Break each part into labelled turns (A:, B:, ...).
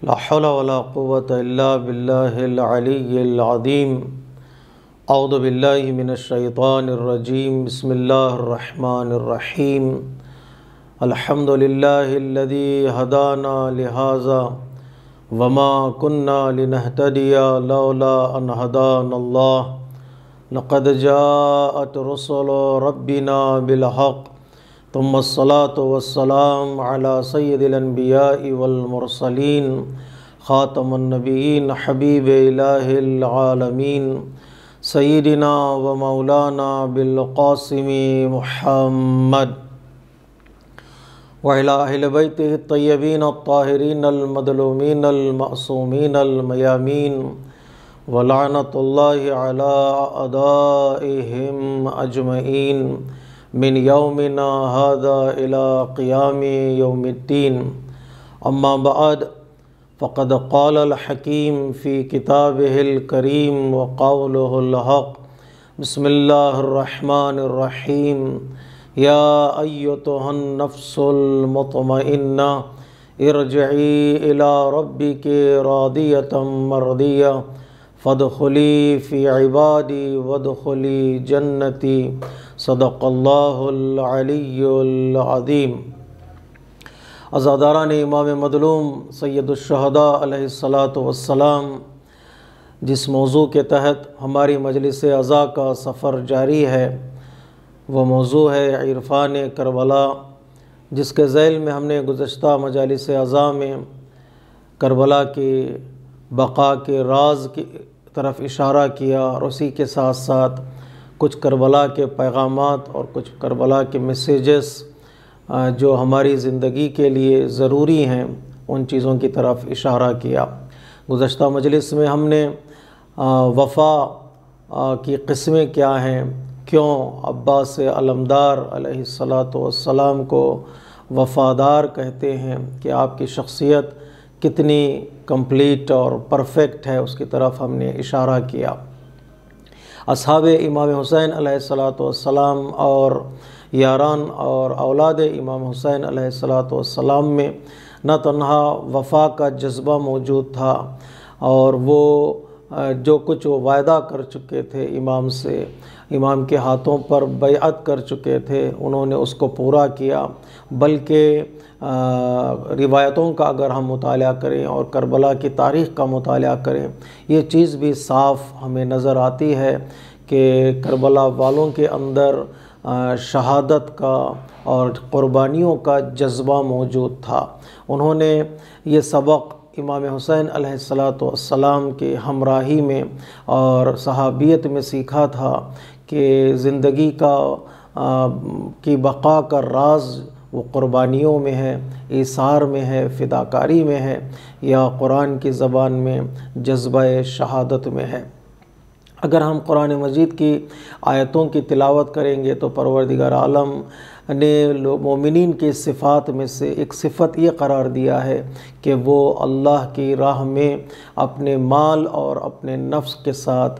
A: لا حول ولا قوة إلا بالله العلي العظيم. اعوذ باللہ من الشیطان الرجیم. بسم اللہ الرحمن الرحیم. الحمد للہ الذی ہدانا لہذا وما كنا لنهتدی لولا ان ہدانا اللہ. لقد جاءت رسل ربنا بالحق ثم الصلاة والسلام على سید الانبیاء والمرسلین خاتم النبیین حبیب الہ العالمین سیدنا و مولانا بالقاسم محمد وعلی اہل بیتہ الطیبین الطاہرین المظلومین المعصومین المیامین ولعنۃ اللہ علی اعدائہم اجمعین من یومنا ھذا الی قیام یوم الدین. اما بعد فقد قال الحکیم فی کتابہ الکریم وقولہ الحق. بسم اللہ الرحمن الرحیم. یا ایتھا النفس المطمئنہ ارجعی الی ربک راضیۃ مرضیہ فادخلی فی عبادی وادخلی جنتی. صدق اللہ العلی العظیم. عزاداران امام مظلوم سید الشہداء علیہ السلام، جس موضوع کے تحت ہماری مجلس عزا کا سفر جاری ہے وہ موضوع ہے عرفان کربلا، جس کے ذیل میں ہم نے گزشتہ مجالس عزا میں کربلا کی بقا کے راز کی طرف اشارہ کیا، اور اسی کے ساتھ ساتھ کچھ کربلا کے پیغامات اور کچھ کربلا کے میسیجز جو ہماری زندگی کے لیے ضروری ہیں ان چیزوں کی طرف اشارہ کیا. گزشتہ مجلس میں ہم نے وفا کی قسمیں کیا ہیں، کیوں عباس علمدار علیہ السلام کو وفادار کہتے ہیں، کہ آپ کی شخصیت کتنی کمپلیٹ اور پرفیکٹ ہے، اس کی طرف ہم نے اشارہ کیا. اصحاب امام حسین علیہ السلام اور یاران اور اولاد امام حسین علیہ السلام میں نہ تنہا وفا کا جذبہ موجود تھا، اور وہ جو کچھ وہ وعدہ کر چکے تھے امام سے، امام کے ہاتھوں پر بیعت کر چکے تھے، انہوں نے اس کو پورا کیا. بلکہ روایتوں کا اگر ہم مطالعہ کریں اور کربلا کی تاریخ کا مطالعہ کریں، یہ چیز بھی صاف ہمیں نظر آتی ہے کہ کربلا والوں کے اندر شہادت کا اور قربانیوں کا جذبہ موجود تھا. انہوں نے یہ سبق امام حسین علیہ السلام کی ہمراہی میں اور صحابیت میں سیکھا تھا کہ زندگی کی بقا کا راز وہ قربانیوں میں ہے، ایثار میں ہے، فداکاری میں ہے، یا قرآن کی زبان میں جذبہ شہادت میں ہے. اگر ہم قرآن مجید کی آیتوں کی تلاوت کریں گے تو پروردگار عالم نے مومنین کی صفات میں سے ایک صفت یہ قرار دیا ہے کہ وہ اللہ کی راہ میں اپنے مال اور اپنے نفس کے ساتھ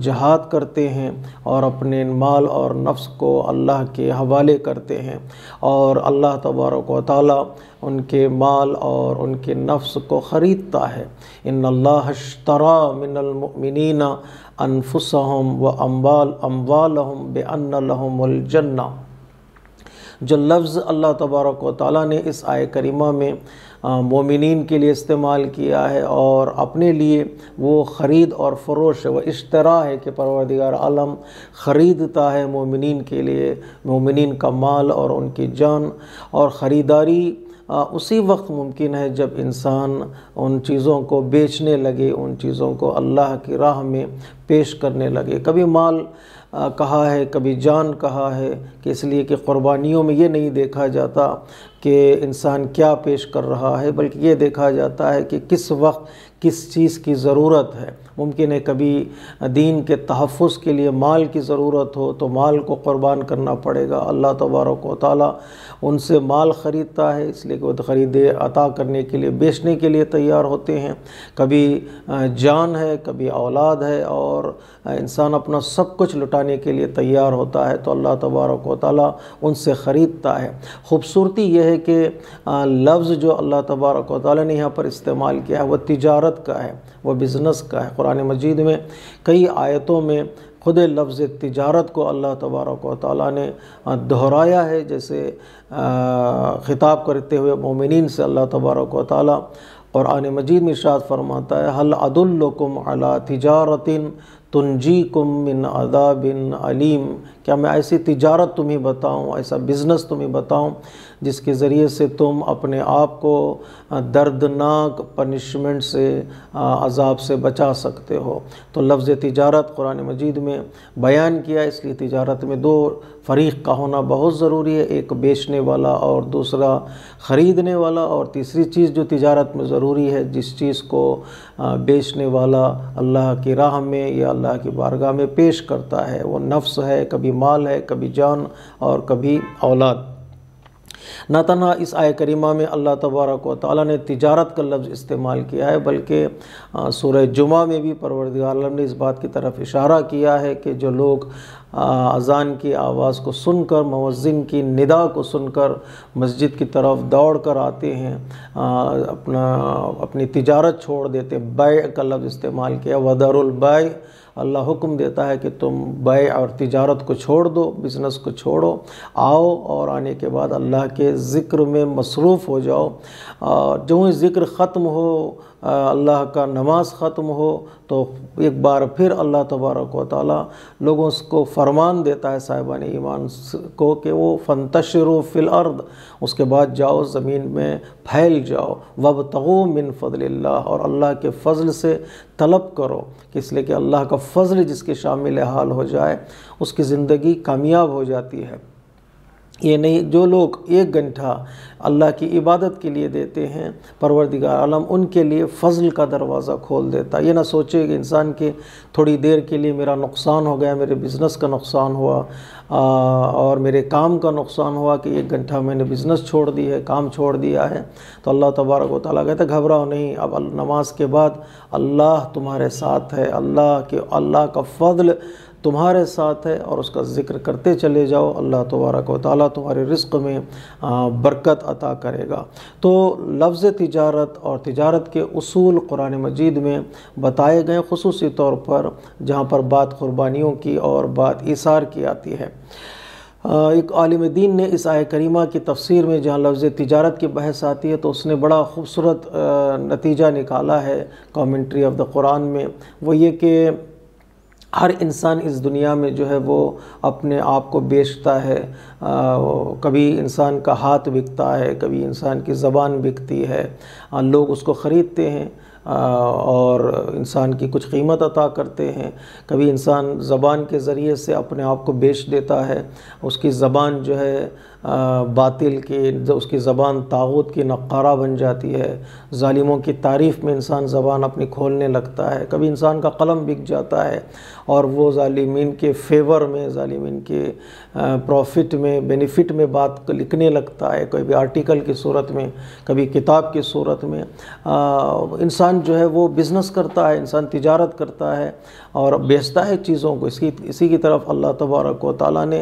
A: جہاد کرتے ہیں، اور اپنے مال اور نفس کو اللہ کے حوالے کرتے ہیں، اور اللہ تبارک و تعالی ان کے مال اور ان کے نفس کو خریدتا ہے. ان اللہ اشتری من المؤمنین انفسهم واموالهم بان لهم الجنہ. جو لفظ اللہ تبارک و تعالیٰ نے اس آیہ کریمہ میں مومنین کے لیے استعمال کیا ہے، اور اپنے لیے وہ خرید اور فروش ہے، وہ اشترا ہے کہ پروردگار عالم خریدتا ہے مومنین کے لیے مومنین کا مال اور ان کی جان. اور خریداری اسی وقت ممکن ہے جب انسان ان چیزوں کو بیچنے لگے، ان چیزوں کو اللہ کی راہ میں پیش کرنے لگے. کبھی مال کہا ہے، کبھی جان کہا ہے، کہ اس لیے کہ قربانیوں میں یہ نہیں دیکھا جاتا کہ انسان کیا پیش کر رہا ہے، بلکہ یہ دیکھا جاتا ہے کہ کس وقت کس چیز کی ضرورت ہے. ممکن ہے کبھی دین کے تحفظ کے لیے مال کی ضرورت ہو تو مال کو قربان کرنا پڑے گا. اللہ تبارک و تعالیٰ ان سے مال خریدتا ہے، اس لیے کہ وہ خریدے عطا کرنے کے لیے بیچنے کے لیے تیار ہوتے ہیں. کبھی جان ہے، کبھی اولاد ہے، اور انسان اپنا سب کچھ لٹانے کے لیے تیار ہوتا ہے تو اللہ تبارک و تعالیٰ ان سے خریدتا ہے. خوبصورتی یہ ہے کہ لفظ جو اللہ تبارک و تعالیٰ نے یہاں پر استعمال کیا ہے وہ تجارت کا ہے، وہ بزنس کا ہے۔ قرآن مجید میں کئی آیتوں میں خود لفظ تجارت کو اللہ تبارک و تعالیٰ نے دہرایا ہے، جیسے خطاب کرتے ہوئے مومنین سے اللہ تبارک و تعالیٰ قرآن مجید میں ارشاد فرماتا ہے هل ادلکم علی تجارت تنجیکم من عذاب علیم، کیا میں ایسی تجارت تمہیں بتاؤں، ایسا بزنس تمہیں بتاؤں جس کے ذریعے سے تم اپنے آپ کو دردناک پنشمنٹ سے، عذاب سے بچا سکتے ہو۔ تو لفظ تجارت قرآن مجید میں بیان کیا، اس لیے تجارت میں دو فریق کا ہونا بہت ضروری ہے، ایک بیچنے والا اور دوسرا خریدنے والا۔ اور تیسری چیز جو تجارت میں ضروری ہے، جس چیز کو بیچنے والا اللہ کی راہ میں یا اللہ کی بارگاہ میں پیش کرتا ہے، وہ نفس ہے، کبھی مال ہے، کبھی جان اور کبھی اولاد۔ نہ تنہا اس آیہ کریمہ میں اللہ تبارک و تعالیٰ نے تجارت کا لفظ استعمال کیا ہے، بلکہ سورہ جمعہ میں بھی پروردگار عالم نے اس بات کی طرف اشارہ کیا ہے کہ جو لوگ اذان کی آواز کو سن کر، مؤذن کی ندا کو سن کر مسجد کی طرف دوڑ کر آتے ہیں، اپنی تجارت چھوڑ دیتے، بیع کا لفظ استعمال کیا، وَذَرُوا الْبَيْعَ، اللہ حکم دیتا ہے کہ تم بیع اور تجارت کو چھوڑ دو، بزنس کو چھوڑو، آؤ اور آنے کے بعد اللہ کے ذکر میں مصروف ہو جاؤ۔ جو ہی ذکر ختم ہو، اللہ کا نماز ختم ہو، تو ایک بار پھر اللہ تبارک و تعالیٰ لوگوں کو فرمان دیتا ہے، صاحبان ایمان کو، کہ وہ فَانْتَشِرُوا فِي الْأَرْضِ، اس کے بعد جاؤ زمین میں پھیل جاؤ، وَابْتَغُوا مِنْ فَضْلِ اللَّهِ، اور اللہ کے فضل سے طلب کرو، اس لیے کہ اللہ کا فضل جس کے شامل حال ہو جائے اس کی زندگی کامیاب ہو جاتی ہے۔ یہ نہیں، جو لوگ ایک گھنٹہ اللہ کی عبادت کے لیے دیتے ہیں، پروردگار عالم ان کے لیے فضل کا دروازہ کھول دیتا۔ یہ نہ سوچے کہ انسان کے تھوڑی دیر کے لیے میرا نقصان ہو گیا، میرے بزنس کا نقصان ہوا اور میرے کام کا نقصان ہوا کہ ایک گھنٹہ میں نے بزنس چھوڑ دی ہے، کام چھوڑ دیا ہے، تو اللہ تبارک و تعالیٰ کہتا ہے گھبراؤ نہیں، اب نماز کے بعد اللہ تمہارے ساتھ ہے، اللہ کا فضل تمہارے ساتھ ہے، اور اس کا ذکر کرتے چلے جاؤ، اللہ تبارک و تعالیٰ تمہارے رزق میں برکت عطا کرے گا۔ تو لفظ تجارت اور تجارت کے اصول قرآن مجید میں بتائے گئے، خصوصی طور پر جہاں پر بات قربانیوں کی اور بات ایثار کی آتی ہے۔ ایک عالم دین نے اس آیہ کریمہ کی تفسیر میں جہاں لفظ تجارت کی بحث آتی ہے تو اس نے بڑا خوبصورت نتیجہ نکالا ہے کامنٹری آف دا قرآن میں، وہ یہ کہ ہر انسان اس دنیا میں جو ہے وہ اپنے آپ کو بیچتا ہے، کبھی انسان کا ہاتھ بکتا ہے، کبھی انسان کی زبان بکتی ہے، لوگ اس کو خریدتے ہیں اور انسان کی کچھ قیمت عطا کرتے ہیں، کبھی انسان زبان کے ذریعے سے اپنے آپ کو بیچ دیتا ہے، اس کی زبان جو ہے باطل کی، اس کی زبان طاغوت کی نقارہ بن جاتی ہے، ظالموں کی تعریف میں انسان زبان اپنی کھولنے لگتا ہے، کبھی انسان کا قلم بک جاتا ہے اور وہ ظالمین کے فیور میں، ظالمین کے پروفٹ میں، بینیفٹ میں بات لکھنے لگتا ہے، کبھی آرٹیکل کی صورت میں، کبھی کتاب کی صورت میں۔ انسان جو ہے وہ بزنس کرتا ہے، انسان تجارت کرتا ہے اور بیچتا ہے چیزوں کو۔ اسی کی طرف اللہ تبارک و تعالیٰ نے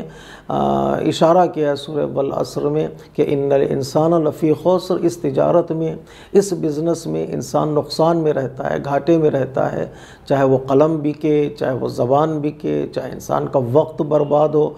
A: اشارہ کیا ہے سورہ والعصر میں کہ ان الانسان لفی خسر، اس تجارت میں، اس بزنس میں انسان نقصان میں رہتا ہے، گھاٹے میں رہتا ہے، چاہے وہ قلم بکے، چاہے وہ زبان بکے، چاہے انسان کا وقت برباد ہو،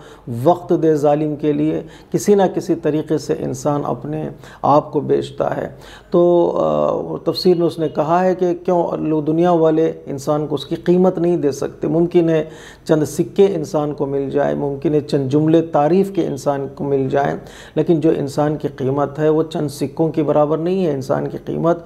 A: وقت دے ظالم کے لیے، کسی نہ کسی طریقے سے انسان اپنے آپ کو بیچتا ہے۔ تو تفسیر میں اس نے کہا ہے کہ کیوں لوگ دنیا والے انسان کو اس کی قیمت نہیں دے سکتے، ممکن ہے چند سکے انسان کو مل جائے، ممکن ہے چند جملے تعریف کے انسان کو مل جائیں، لیکن جو انسان کی قیمت ہے وہ چند سکوں کے برابر نہیں ہے۔ انسان کی قیمت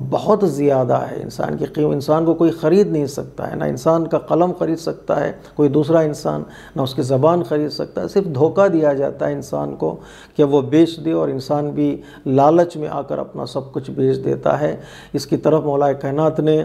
A: بہت زیادہ ہے، انسان کی قیمت، انسان کو کوئی خرید نہیں سکتا ہے، نہ انسان کا قلم خرید سکتا ہے کوئی دوسرا انسان، نہ اس کی زبان خرید سکتا ہے۔ صرف دھوکہ دیا جاتا ہے انسان کو کہ وہ بیچ دے، اور انسان بھی لالچ میں آ کر اپنا سب کچھ بیچ دیتا ہے۔ اس کی طرف مولا کائنات نے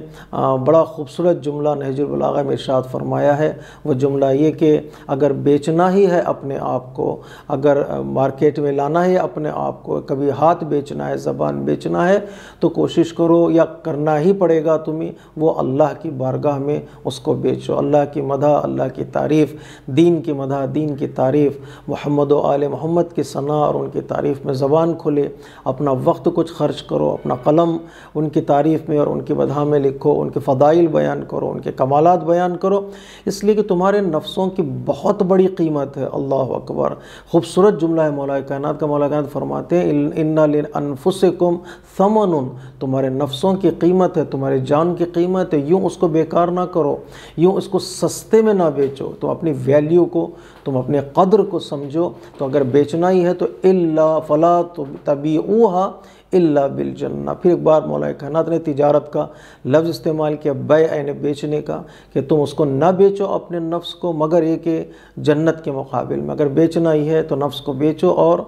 A: بڑا خوبصورت جملہ نہج البلاغہ میں ارشاد فرمایا ہے، وہ جملہ یہ کہ اگر بیچنا ہی ہے اپنے آپ کو، اگر مارکیٹ میں لانا ہے اپنے آپ کو، کبھی ہاتھ بیچنا ہے، زبان بیچنا ہے، تو کوشش کوشش کرو یا کرنا ہی پڑے گا تمہیں، وہ اللہ کی بارگاہ میں اس کو بیچو۔ اللہ کی مدح، اللہ کی تعریف، دین کی مدح، دین کی تعریف، محمد و آل محمد کی ثنا اور ان کی تعریف میں زبان کھلے، اپنا وقت کچھ خرچ کرو، اپنا قلم ان کی تعریف میں اور ان کی مدح میں لکھو، ان کے فضائل بیان کرو، ان کے کمالات بیان کرو، اس لیے کہ تمہارے نفسوں کی بہت بڑی قیمت ہے۔ اللہ اکبر، خوبصورت جملہ ہے مولا کائنات کا۔ مولا کائنات فرماتے ہیں ان لانفسکم ثمن، تمہارے نفسوں کی قیمت ہے، تمہارے جان کی قیمت ہے، یوں اس کو بیکار نہ کرو، یوں اس کو سستے میں نہ بیچو، تم اپنی ویلیو کو، تم اپنے قدر کو سمجھو۔ تو اگر بیچنا ہی ہے تو الا فلا تبیعوها الا بالجنہ۔ پھر ایک بار مولا کائنات نے تجارت کا لفظ استعمال کیا، بیع یعنی بیچنے کا، کہ تم اس کو نہ بیچو اپنے نفس کو مگر یہ کہ جنت کے مقابل میں۔ اگر بیچنا ہی ہے تو نفس کو بیچو اور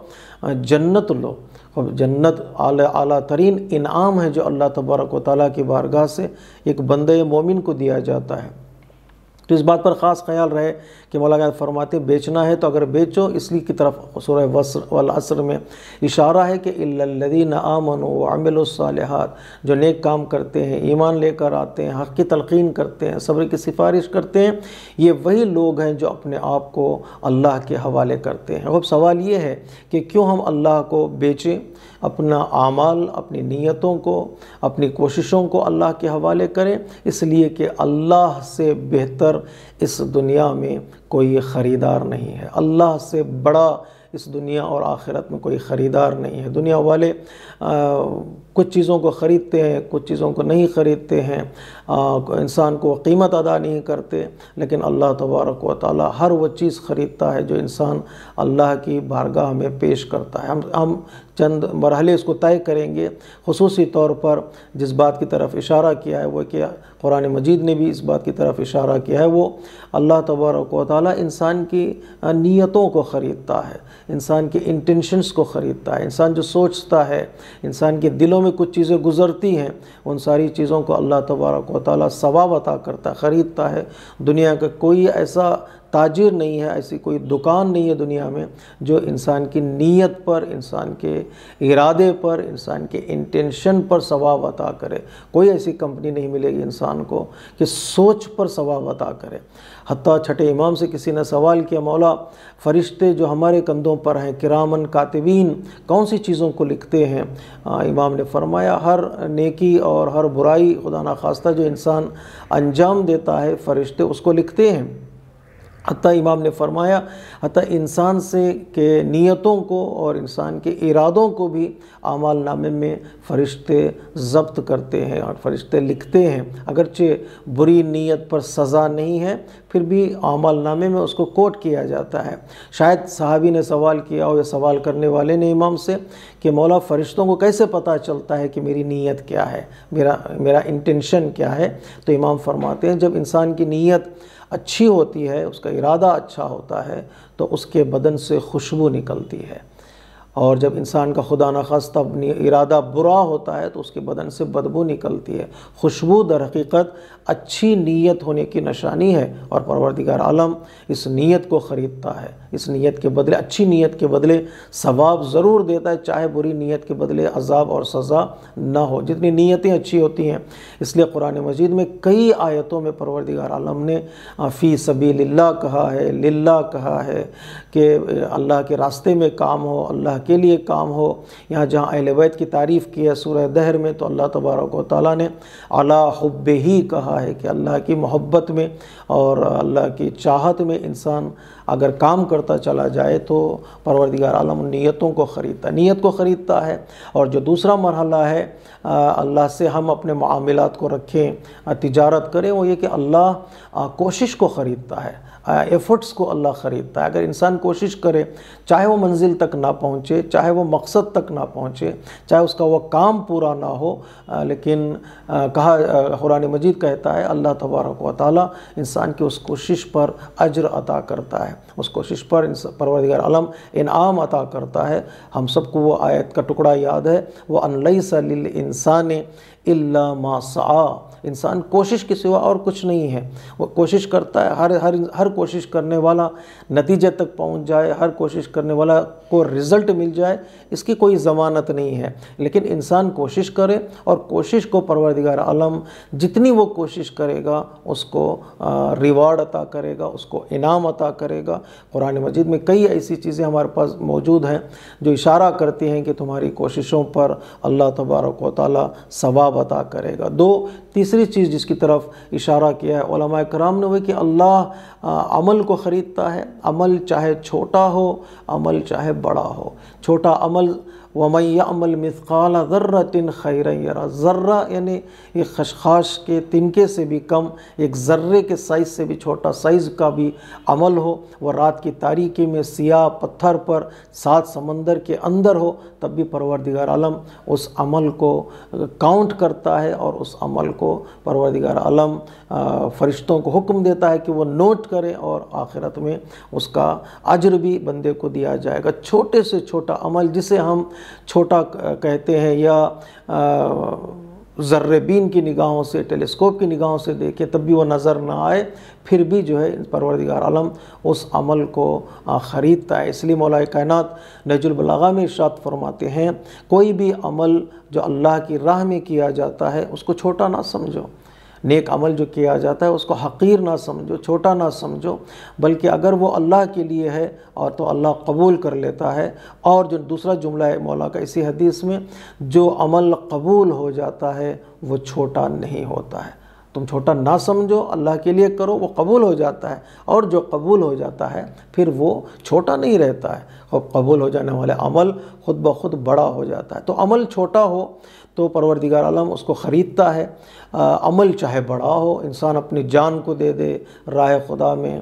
A: جنت لو۔ جنت اعلیٰ ترین انعام ہے جو اللہ تبارک و تعالیٰ کی بارگاہ سے ایک بندے مومن کو دیا جاتا ہے۔ تو اس بات پر خاص خیال رہے کہ مولا کائنات فرماتے بیچنا ہے تو اگر بیچو، اس لیے کی طرف سورہ والعصر میں اشارہ ہے کہ الا الذین آمنوا وعملوا الصالحات، جو نیک کام کرتے ہیں، ایمان لے کر آتے ہیں، حق کی تلقین کرتے ہیں، صبر کی سفارش کرتے ہیں، یہ وہی لوگ ہیں جو اپنے آپ کو اللہ کے حوالے کرتے ہیں۔ اب سوال یہ ہے کہ کیوں ہم اللہ کو بیچیں، اپنا اعمال، اپنی نیتوں کو، اپنی کوششوں کو اللہ کے حوالے کریں؟ اس لیے کہ اللہ سے بہتر اس دنیا میں کوئی خریدار نہیں ہے، اللہ سے بڑا اس دنیا اور آخرت میں کوئی خریدار نہیں ہے۔ دنیا والے کچھ چیزوں کو خریدتے ہیں، کچھ چیزوں کو نہیں خریدتے ہیں، انسان کو قیمت ادا نہیں کرتے، لیکن اللہ تبارک و تعالی ہر وہ چیز خریدتا ہے جو انسان اللہ کی بارگاہ میں پیش کرتا ہے۔ ہم چند مرحلے اس کو طے کریں گے۔ خصوصی طور پر جس بات کی طرف اشارہ کیا ہے وہ کہ قرآن مجید نے بھی اس بات کی طرف اشارہ کیا ہے، وہ اللہ تبارک و تعالی انسان کی نیتوں کو خریدتا ہے، انسان کی انٹینشنز کو خریدتا ہے۔ انسان جو سوچتا ہے، انسان کے دلوں میں کچھ چیزیں گزرتی ہیں، ان ساری چیزوں کو اللہ تبارک و تعالی ثواب عطا کرتا ہے، خریدتا ہے۔ دنیا کا کوئی ایسا تاجر نہیں ہے، ایسی کوئی دکان نہیں ہے دنیا میں جو انسان کی نیت پر، انسان کے ارادے پر، انسان کے انٹینشن پر ثواب عطا کرے۔ کوئی ایسی کمپنی نہیں ملے گی انسان کو کہ سوچ پر ثواب عطا کرے۔ حتیٰ چھٹے امام سے کسی نے سوال کیا، مولا فرشتے جو ہمارے کندھوں پر ہیں، کرامن کاتبین، کون سی چیزوں کو لکھتے ہیں؟ امام نے فرمایا ہر نیکی اور ہر برائی خدا نخواستہ جو انسان انجام دیتا ہے، فرشتے اس کو لکھتے ہیں۔ حتیٰ امام نے فرمایا حتیٰ انسان سے کہ نیتوں کو اور انسان کے ارادوں کو بھی اعمال نامے میں فرشتے ضبط کرتے ہیں اور فرشتے لکھتے ہیں۔ اگرچہ بری نیت پر سزا نہیں ہے، پھر بھی اعمال نامے میں اس کو کوٹ کیا جاتا ہے۔ شاید صحابی نے سوال کیا ہو یا سوال کرنے والے نے امام سے کہ مولا فرشتوں کو کیسے پتہ چلتا ہے کہ میری نیت کیا ہے، میرا انٹینشن کیا ہے؟ تو امام فرماتے ہیں جب انسان کی نیت اچھی ہوتی ہے، اس کا ارادہ اچھا ہوتا ہے تو اس کے بدن سے خوشبو نکلتی ہے، اور جب انسان کا خدا نخواستہ ارادہ برا ہوتا ہے تو اس کے بدن سے بدبو نکلتی ہے۔ خوشبو در حقیقت اچھی نیت ہونے کی نشانی ہے، اور پروردگار عالم اس نیت کو خریدتا ہے۔ اس نیت کے بدلے، اچھی نیت کے بدلے ثواب ضرور دیتا ہے، چاہے بری نیت کے بدلے عذاب اور سزا نہ ہو، جتنی نیتیں اچھی ہوتی ہیں۔ اس لیے قرآن مجید میں کئی آیتوں میں پروردگار عالم نے فی سبیل اللہ کہا ہے، للہ کہا ہے، کہ اللہ کے راستے میں کام ہو، اللہ کے لیے کام ہو۔ یہاں جہاں اہل بیت کی تعریف کی ہے سورہ دہر میں، تو اللہ تبارک و تعالیٰ نے علی حبہ کہا ہے کہ اللہ کی محبت میں اور اللہ کی چاہت میں انسان اگر کام کرتا چلا جائے تو پروردگار عالم نیتوں کو خریدتا ہے، نیت کو خریدتا ہے۔ اور جو دوسرا مرحلہ ہے اللہ سے ہم اپنے معاملات کو رکھیں، تجارت کریں، وہ یہ کہ اللہ کوشش کو خریدتا ہے، ایفرٹس کو اللہ خریدتا ہے۔ اگر انسان کوشش کرے، چاہے وہ منزل تک نہ پہنچے، چاہے وہ مقصد تک نہ پہنچے، چاہے اس کا وہ کام پورا نہ ہو، لیکن قرآن مجید کہتا ہے اللہ تبارک و تعالیٰ انسان کی اس کوشش پر اجر عطا کرتا ہے، اس کوشش پر پروردگار عالم انعام عطا کرتا ہے۔ ہم سب کو وہ آیت کا ٹکڑا یاد ہے، وہ ان لیس للانسان الا ما سعی، انسان کوشش کے سوا اور کچھ نہیں ہے۔ وہ کوشش کرتا ہے، ہر کوشش کرنے والا نتیجے تک پہنچ جائے، ہر کوشش کرنے والا کو رزلٹ مل جائے، اس کی کوئی ضمانت نہیں ہے، لیکن انسان کوشش کرے، اور کوشش کو پروردگار عالم جتنی وہ کوشش کرے گا اس کو ریوارڈ عطا کرے گا، اس کو انعام عطا کرے گا۔ قرآن مجید میں کئی ایسی چیزیں ہمارے پاس موجود ہیں جو اشارہ کرتی ہیں کہ تمہاری کوششوں پر اللہ تبارک و تعالیٰ ثواب عطا کرے گا۔ تیسری چیز جس کی طرف اشارہ کیا ہے علماء کرام نے وہ کہ اللہ عمل کو خریدتا ہے، عمل چاہے چھوٹا ہو، عمل چاہے بڑا ہو۔ چھوٹا عمل وَمَن يَعْمَلْ مِثْقَالَ ذَرَّةٍ خَيْرًا يَرَهُ، ذرہ یعنی ایک خشخاش کے تنکے سے بھی کم، ایک ذرے کے سائز سے بھی چھوٹا سائز کا بھی عمل ہو، وہ رات کی تاریکی میں سیاہ پتھر پر 7 سمندر کے اندر ہو، تب بھی پروردگار عالم اس عمل کو کاؤنٹ کرتا ہے، اور اس عمل کو پروردگار عالم فرشتوں کو حکم دیتا ہے کہ وہ نوٹ کرے، اور آخرت میں اس کا اجر بھی بندے کو دیا جائے گا۔ چھوٹے سے چھوٹا عمل جسے ہم چھوٹا کہتے ہیں، یا ذرے بین کی نگاہوں سے، ٹیلیسکوپ کی نگاہوں سے دیکھے تب بھی وہ نظر نہ آئے، پھر بھی جو ہے پروردگار عالم اس عمل کو خریدتا ہے۔ اس لیے مولا کائنات نہج البلاغہ میں ارشاد فرماتے ہیں کوئی بھی عمل جو اللہ کی راہ میں کیا جاتا ہے اس کو چھوٹا نہ سمجھو، نیک عمل جو کیا جاتا ہے اس کو حقیر نہ سمجھو، چھوٹا نہ سمجھو، بلکہ اگر وہ اللہ کے لیے ہے اور تو اللہ قبول کر لیتا ہے۔ اور جو دوسرا جملہ ہے مولا کا اسی حدیث میں، جو عمل قبول ہو جاتا ہے وہ چھوٹا نہیں ہوتا ہے۔ تم چھوٹا نہ سمجھو، اللہ کے لیے کرو، وہ قبول ہو جاتا ہے، اور جو قبول ہو جاتا ہے پھر وہ چھوٹا نہیں رہتا ہے، اور قبول ہو جانے والے عمل خود بخود بڑا ہو جاتا ہے۔ تو عمل چھوٹا ہو تو پروردگار عالم اس کو خریدتا ہے، عمل چاہے بڑا ہو، انسان اپنی جان کو دے دے راہ خدا میں،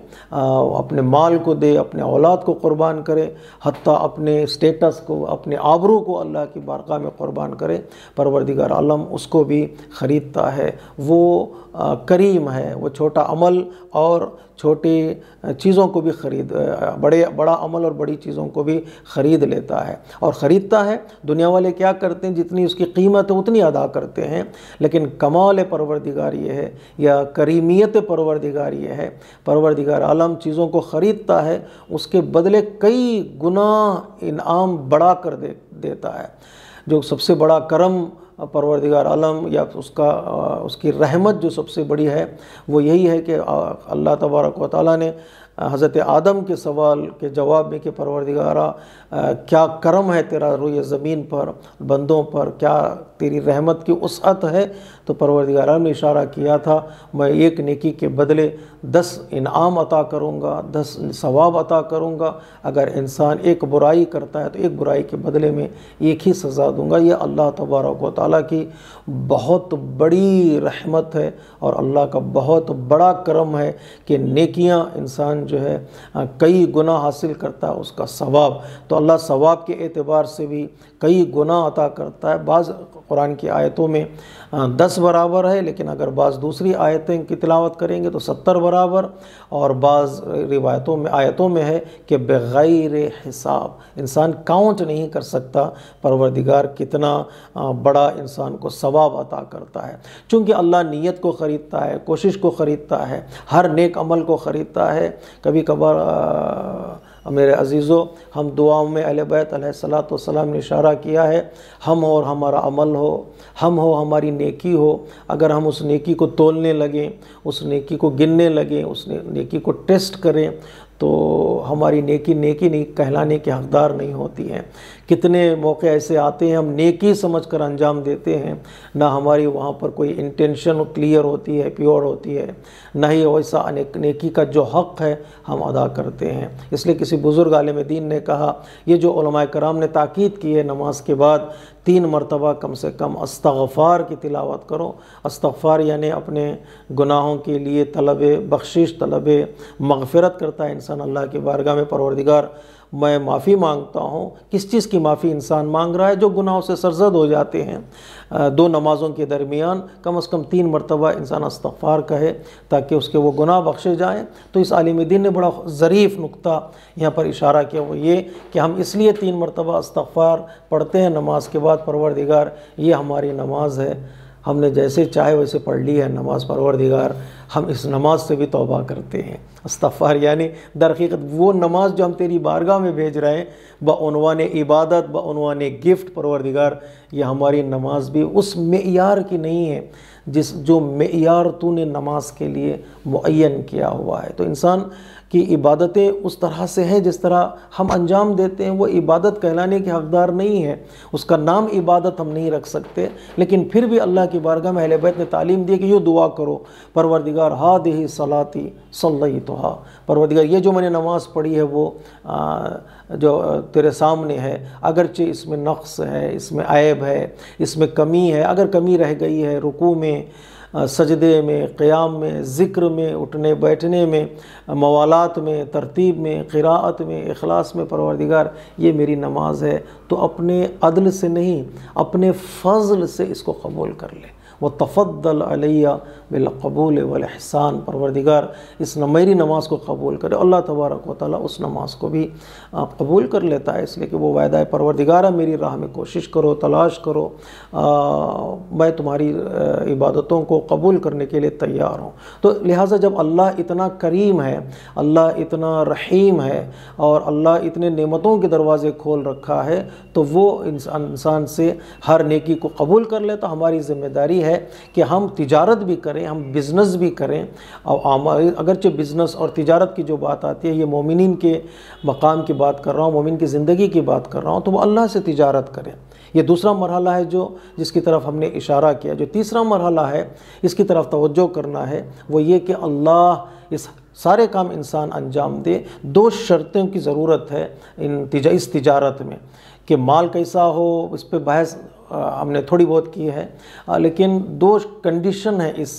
A: اپنے مال کو دے، اپنے اولاد کو قربان کرے، حتیٰ اپنے اسٹیٹس کو، اپنے آبرو کو اللہ کی بارگاہ میں قربان کرے، پروردگار عالم اس کو بھی خریدتا ہے۔ وہ کریم ہے، وہ چھوٹا عمل اور چھوٹی چیزوں کو بھی بڑا عمل اور بڑی چیزوں کو بھی خرید لیتا ہے، اور خریدتا ہے۔ دنیا والے کیا کرتے ہیں، جتنی اس کی قیمت ہے اتنی ادا کرتے ہیں، لیکن کمال پروردگار یہ ہے، یا کریمیت پروردگار یہ ہے، پروردگار عالم چیزوں کو خریدتا ہے، اس کے بدلے کئی گنا انعام بڑھا کر دیتا ہے۔ جو سب سے بڑا کرم پروردگار عالم یا اس کی رحمت جو سب سے بڑی ہے وہ یہی ہے کہ اللہ تبارک و تعالیٰ نے حضرت آدم کے سوال کے جواب میں کہ پروردگارا کیا کرم ہے تیرا روئے زمین پر، بندوں پر، کیا تیری رحمت کی وسعت ہے، تو پروردگار عالم نے اشارہ کیا تھا میں ایک نیکی کے بدلے 10 انعام عطا کروں گا، 10 ثواب عطا کروں گا۔ اگر انسان ایک برائی کرتا ہے تو ایک برائی کے بدلے میں ایک ہی سزا دوں گا۔ یہ اللہ تبارک و تعالیٰ کی بہت بڑی رحمت ہے، اور اللہ کا بہت بڑا کرم ہے کہ نیکیاں انسان جو ہے کئی گنا حاصل کرتا ہے اس کا ثواب، تو اللہ ثواب کے اعتبار سے بھی کئی گنا عطا کرتا ہے۔ بعض قرآن کی آیتوں میں 10 برابر ہے، لیکن اگر بعض دوسری آیتیں کی تلاوت کریں گے تو 70 برابر، اور بعض آیتوں میں ہے کہ بغیر حساب، انسان کاؤنٹ نہیں کر سکتا پروردگار کتنا بڑا انسان کو ثواب عطا کرتا ہے۔ چونکہ اللہ نیت کو خریدتا ہے، کوشش کو خریدتا ہے، ہر نیک عمل کو خریدتا ہے۔ کبھی کبھار میرے عزیزو، ہم دعاؤں میں اہل بیت علیہ الصلوۃ والسلام نے اشارہ کیا ہے، ہم اور ہمارا عمل ہو، ہم ہو ہماری نیکی ہو، اگر ہم اس نیکی کو تولنے لگیں، اس نیکی کو گننے لگیں، اس نیکی کو ٹیسٹ کریں، تو ہماری نیکی نہیں کہلانے کے حقدار نہیں ہوتی ہیں۔ کتنے موقع ایسے آتے ہیں ہم نیکی سمجھ کر انجام دیتے ہیں، نہ ہماری وہاں پر کوئی انٹینشن کلیئر ہوتی ہے، پیور ہوتی ہے، نہ ہی ویسا نیکی کا جو حق ہے ہم ادا کرتے ہیں۔ اس لیے کسی بزرگ عالم دین نے کہا، یہ جو علماء کرام نے تاکید کی ہے نماز کے بعد 3 مرتبہ کم سے کم استغفار کی تلاوت کرو۔ استغفار یعنی اپنے گناہوں کے لیے طلب بخشش، طلب مغفرت کرتا ہے انسان اللہ کی بارگاہ میں، پروردگار میں معافی مانگتا ہوں۔ کس چیز کی معافی انسان مانگ رہا ہے؟ جو گناہوں سے سرزد ہو جاتے ہیں۔ 2 نمازوں کے درمیان کم از کم 3 مرتبہ انسان استغفار کہے تاکہ اس کے وہ گناہ بخشے جائیں۔ تو اس عالم دین نے بڑا ظریف نقطہ یہاں پر اشارہ کیا، وہ یہ کہ ہم اس لیے 3 مرتبہ استغفار پڑھتے ہیں نماز کے بعد، پروردگار یہ ہماری نماز ہے، ہم نے جیسے چاہے ویسے پڑھ لی ہے نماز، پروردگار ہم اس نماز سے بھی توبہ کرتے ہیں۔ استغفار یعنی در حقیقت وہ نماز جو ہم تیری بارگاہ میں بھیج رہے ہیں بعنوان عبادت، بعنوان گفٹ، پروردگار یہ ہماری نماز بھی اس معیار کی نہیں ہے جو معیار تو نے نماز کے لیے معین کیا ہوا ہے۔ تو انسان کی عبادتیں اس طرح سے ہیں جس طرح ہم انجام دیتے ہیں وہ عبادت کہلانے کے حقدار نہیں ہے، اس کا نام عبادت ہم نہیں رکھ سکتے، لیکن پھر بھی اللہ کی بارگاہ میں اہل بیت نے تعلیم دی کہ یہ دعا کرو، پروردگار ہادہ صلاتی صلیتھا، پروردگار یہ جو میں نے نماز پڑھی ہے وہ جو تیرے سامنے ہے، اگرچہ اس میں نقص ہے، اس میں عیب ہے، اس میں کمی ہے، اگر کمی رہ گئی ہے رکوع میں، سجدے میں، قیام میں، ذکر میں، اٹھنے بیٹھنے میں، موالات میں، ترتیب میں، قراءت میں، اخلاص میں، پروردگار یہ میری نماز ہے، تو اپنے عدل سے نہیں اپنے فضل سے اس کو قبول کر لے، وتفضل علیہ بالقبول والاحسان، پروردگار اس میری نماز کو قبول کرے۔ اللہ تبارک و تعالیٰ اس نماز کو بھی قبول کر لیتا ہے، اس لیے کہ وہ وعدہ ہے پروردگارہ میری راہ میں کوشش کرو، تلاش کرو، میں تمہاری عبادتوں کو قبول کرنے کے لیے تیار ہوں۔ تو لہٰذا جب اللہ اتنا کریم ہے، اللہ اتنا رحیم ہے، اور اللہ اتنے نعمتوں کے دروازے کھول رکھا ہے، تو وہ انسان سے ہر نیکی کو قبول کر لیتا۔ ہماری ذمہ داری ہے کہ ہم تجارت بھی کریں، ہم بزنس بھی کریں، اور اگرچہ بزنس اور تجارت کی جو بات آتی ہے یہ مومنین کے مقام کی بات کر رہا ہوں، مومن کی زندگی کی بات کر رہا ہوں، تو وہ اللہ سے تجارت کریں۔ یہ دوسرا مرحلہ ہے جس کی طرف ہم نے اشارہ کیا۔ جو تیسرا مرحلہ ہے اس کی طرف توجہ کرنا ہے، وہ یہ کہ اللہ اس سارے کام انسان انجام دے۔ دو شرطوں کی ضرورت ہے اس تجارت میں، کہ مال کیسا ہو اس پہ بحث ہم نے تھوڑی بہت کی ہے، لیکن دو کنڈیشن ہے اس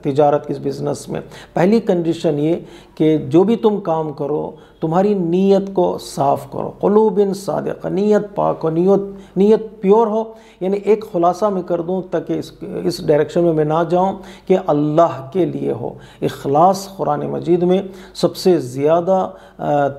A: تجارت اس بزنس میں۔ پہلی کنڈیشن یہ کہ جو بھی تم کام کرو تمہاری نیت کو صاف کرو، قلوب صادقہ، نیت پاک ہو، نیت پیور ہو۔ یعنی ایک خلاصہ میں کر دوں تاکہ اس ڈائریکشن میں نہ جاؤں کہ اللہ کے لیے ہو۔ اخلاص قرآن مجید میں سب سے زیادہ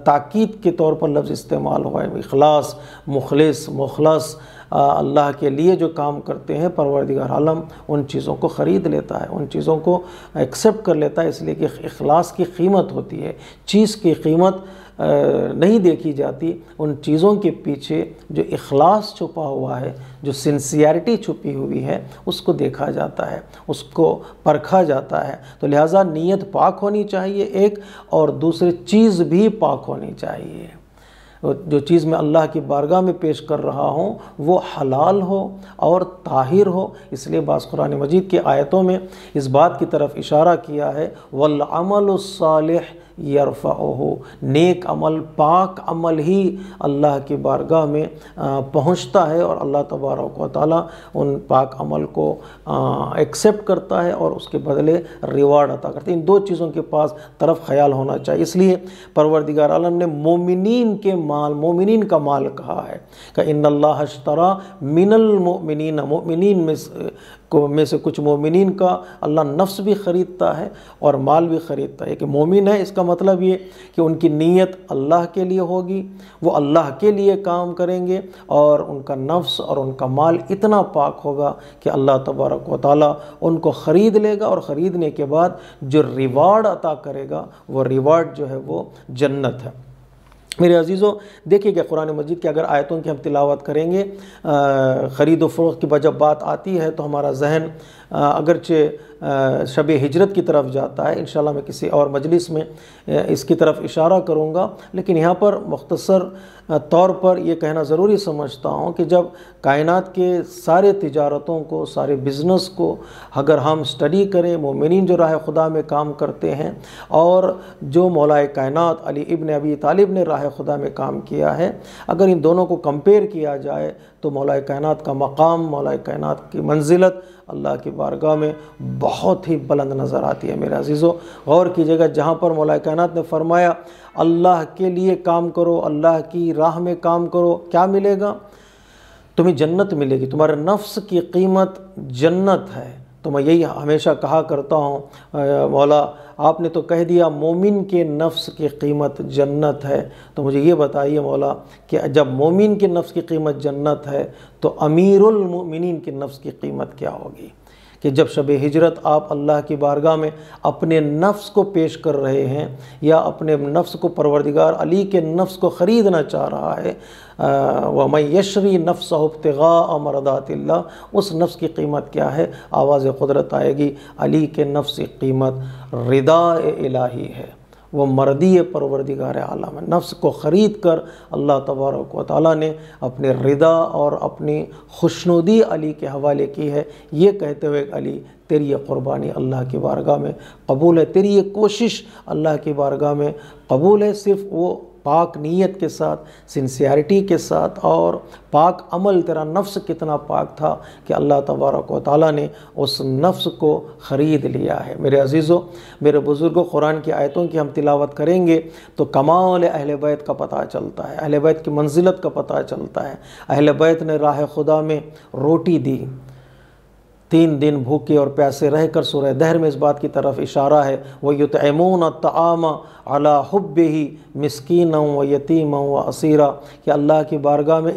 A: تاکید کے طور پر لفظ استعمال ہوا ہے، اخلاص، مخلص، مخلص، اللہ کے لیے جو کام کرتے ہیں پروردگار عالم ان چیزوں کو خرید لیتا ہے، ان چیزوں کو ایکسیپٹ کر لیتا ہے، اس لیے کہ اخلاص کی قیمت ہوتی ہے۔ چیز کی قیمت نہیں دیکھی جاتی، ان چیزوں کے پیچھے جو اخلاص چھپا ہوا ہے، جو سنسیئرٹی چھپی ہوئی ہے، اس کو دیکھا جاتا ہے، اس کو پرکھا جاتا ہے۔ تو لہٰذا نیت پاک ہونی چاہیے ایک، اور دوسری چیز بھی پاک ہونی چاہیے۔ جو چیز میں اللہ کی بارگاہ میں پیش کر رہا ہوں وہ حلال ہو اور طاہر ہو۔ اس لیے بعض قرآن مجید کی آیتوں میں اس بات کی طرف اشارہ کیا ہے، وَالْعَمَلُ الصَّالِحُ يَرْفَعُهُ، نیک عمل، پاک عمل ہی اللہ کی بارگاہ میں پہنچتا ہے، اور اللہ تبارک و تعالیٰ ان پاک عمل کو ایکسیپٹ کرتا ہے اور اس کے بدلے ریوارڈ عطا کرتا ہے۔ ان دو چیزوں کے پاس طرف خیال ہونا چاہیے۔ اس لیے پروردگار عالم نے مومنین کے مال، مومنین کا مال کہا ہے کہ ان اللہ اشترى من المؤمنین، مومنین میں سے کچھ مومنین کا اللہ نفس بھی خریدتا ہے اور مال بھی خریدتا ہے۔ کہ مومن ہے اس کا مطلب یہ کہ ان کی نیت اللہ کے لیے ہوگی، وہ اللہ کے لیے کام کریں گے، اور ان کا نفس اور ان کا مال اتنا پاک ہوگا کہ اللہ تبارک و تعالیٰ ان کو خرید لے گا، اور خریدنے کے بعد جو ریوارڈ عطا کرے گا وہ ریوارڈ جو ہے وہ جنت ہے۔ میرے عزیزوں دیکھیے کہ قرآن مجید کی اگر آیتوں کی ہم تلاوت کریں گے، خرید و فروخت کی جب بات آتی ہے تو ہمارا ذہن اگرچہ شب ہجرت کی طرف جاتا ہے، انشاءاللہ میں کسی اور مجلس میں اس کی طرف اشارہ کروں گا، لیکن یہاں پر مختصر طور پر یہ کہنا ضروری سمجھتا ہوں کہ جب کائنات کے سارے تجارتوں کو، سارے بزنس کو اگر ہم سٹڈی کریں، مومنین جو راہ خدا میں کام کرتے ہیں اور جو مولا کائنات علی ابن ابی طالب نے راہ خدا میں کام کیا ہے، اگر ان دونوں کو کمپیئر کیا جائے تو مولا کائنات کا مقام، مولا کائنات کی منزلت اللہ کی بارگاہ میں بہت ہی بلند نظر آتی ہے۔ میرے عزیزو غور کیجیے گا، جہاں پر مولا کائنات نے فرمایا اللہ کے لیے کام کرو، اللہ کی راہ میں کام کرو، کیا ملے گا؟ تمہیں جنت ملے گی، تمہارے نفس کی قیمت جنت ہے، تو میں یہی ہمیشہ کہا کرتا ہوں، مولا آپ نے تو کہہ دیا مومن کے نفس کی قیمت جنت ہے، تو مجھے یہ بتائیے مولا کہ جب مومن کے نفس کی قیمت جنت ہے تو امیر المؤمنین کے نفس کی قیمت کیا ہوگی؟ کہ جب شب ہجرت آپ اللہ کی بارگاہ میں اپنے نفس کو پیش کر رہے ہیں، یا اپنے نفس کو پروردگار علی کے نفس کو خریدنا چاہ رہا ہے، وَمَن يَشْرِي نَفْسَهُ ابْتِغَاءَ مَرْضَاتِ اللَّهِ، اس نفس کی قیمت کیا ہے؟ آواز قدرت آئے گی، علی کے نفس کی قیمت رضا الہی ہے، وہ مرضی پروردگار عالم ہے۔ نفس کو خرید کر اللہ تبارک و تعالیٰ نے اپنے رضا اور اپنی خوشنودی علی کے حوالے کی ہے، یہ کہتے ہوئے علی تیری یہ قربانی اللہ کی بارگاہ میں قبول ہے، تیری یہ کوشش اللہ کی بارگاہ میں قبول ہے۔ صرف وہ پاک نیت کے ساتھ، سنسیئرٹی کے ساتھ اور پاک عمل، تیرا نفس کتنا پاک تھا کہ اللہ تبارک و تعالیٰ نے اس نفس کو خرید لیا ہے۔ میرے عزیزوں، میرے بزرگوں، قرآن کی آیتوں کی ہم تلاوت کریں گے تو کمال اہل بیت کا پتہ چلتا ہے، اہل بیت کی منزلت کا پتہ چلتا ہے۔ اہل بیت نے راہ خدا میں روٹی دی، 3 دن بھوکے اور پیاسے رہ کر، سورہ دہر میں اس بات کی طرف اشارہ ہے، وَيُطْعِمُونَ الطَّعَامَ عَلَىٰ حُبِّهِ مِسْكِينًا وَيَتِيمًا وَأَسِيرًا، کہ اللہ کی بارگاہ میں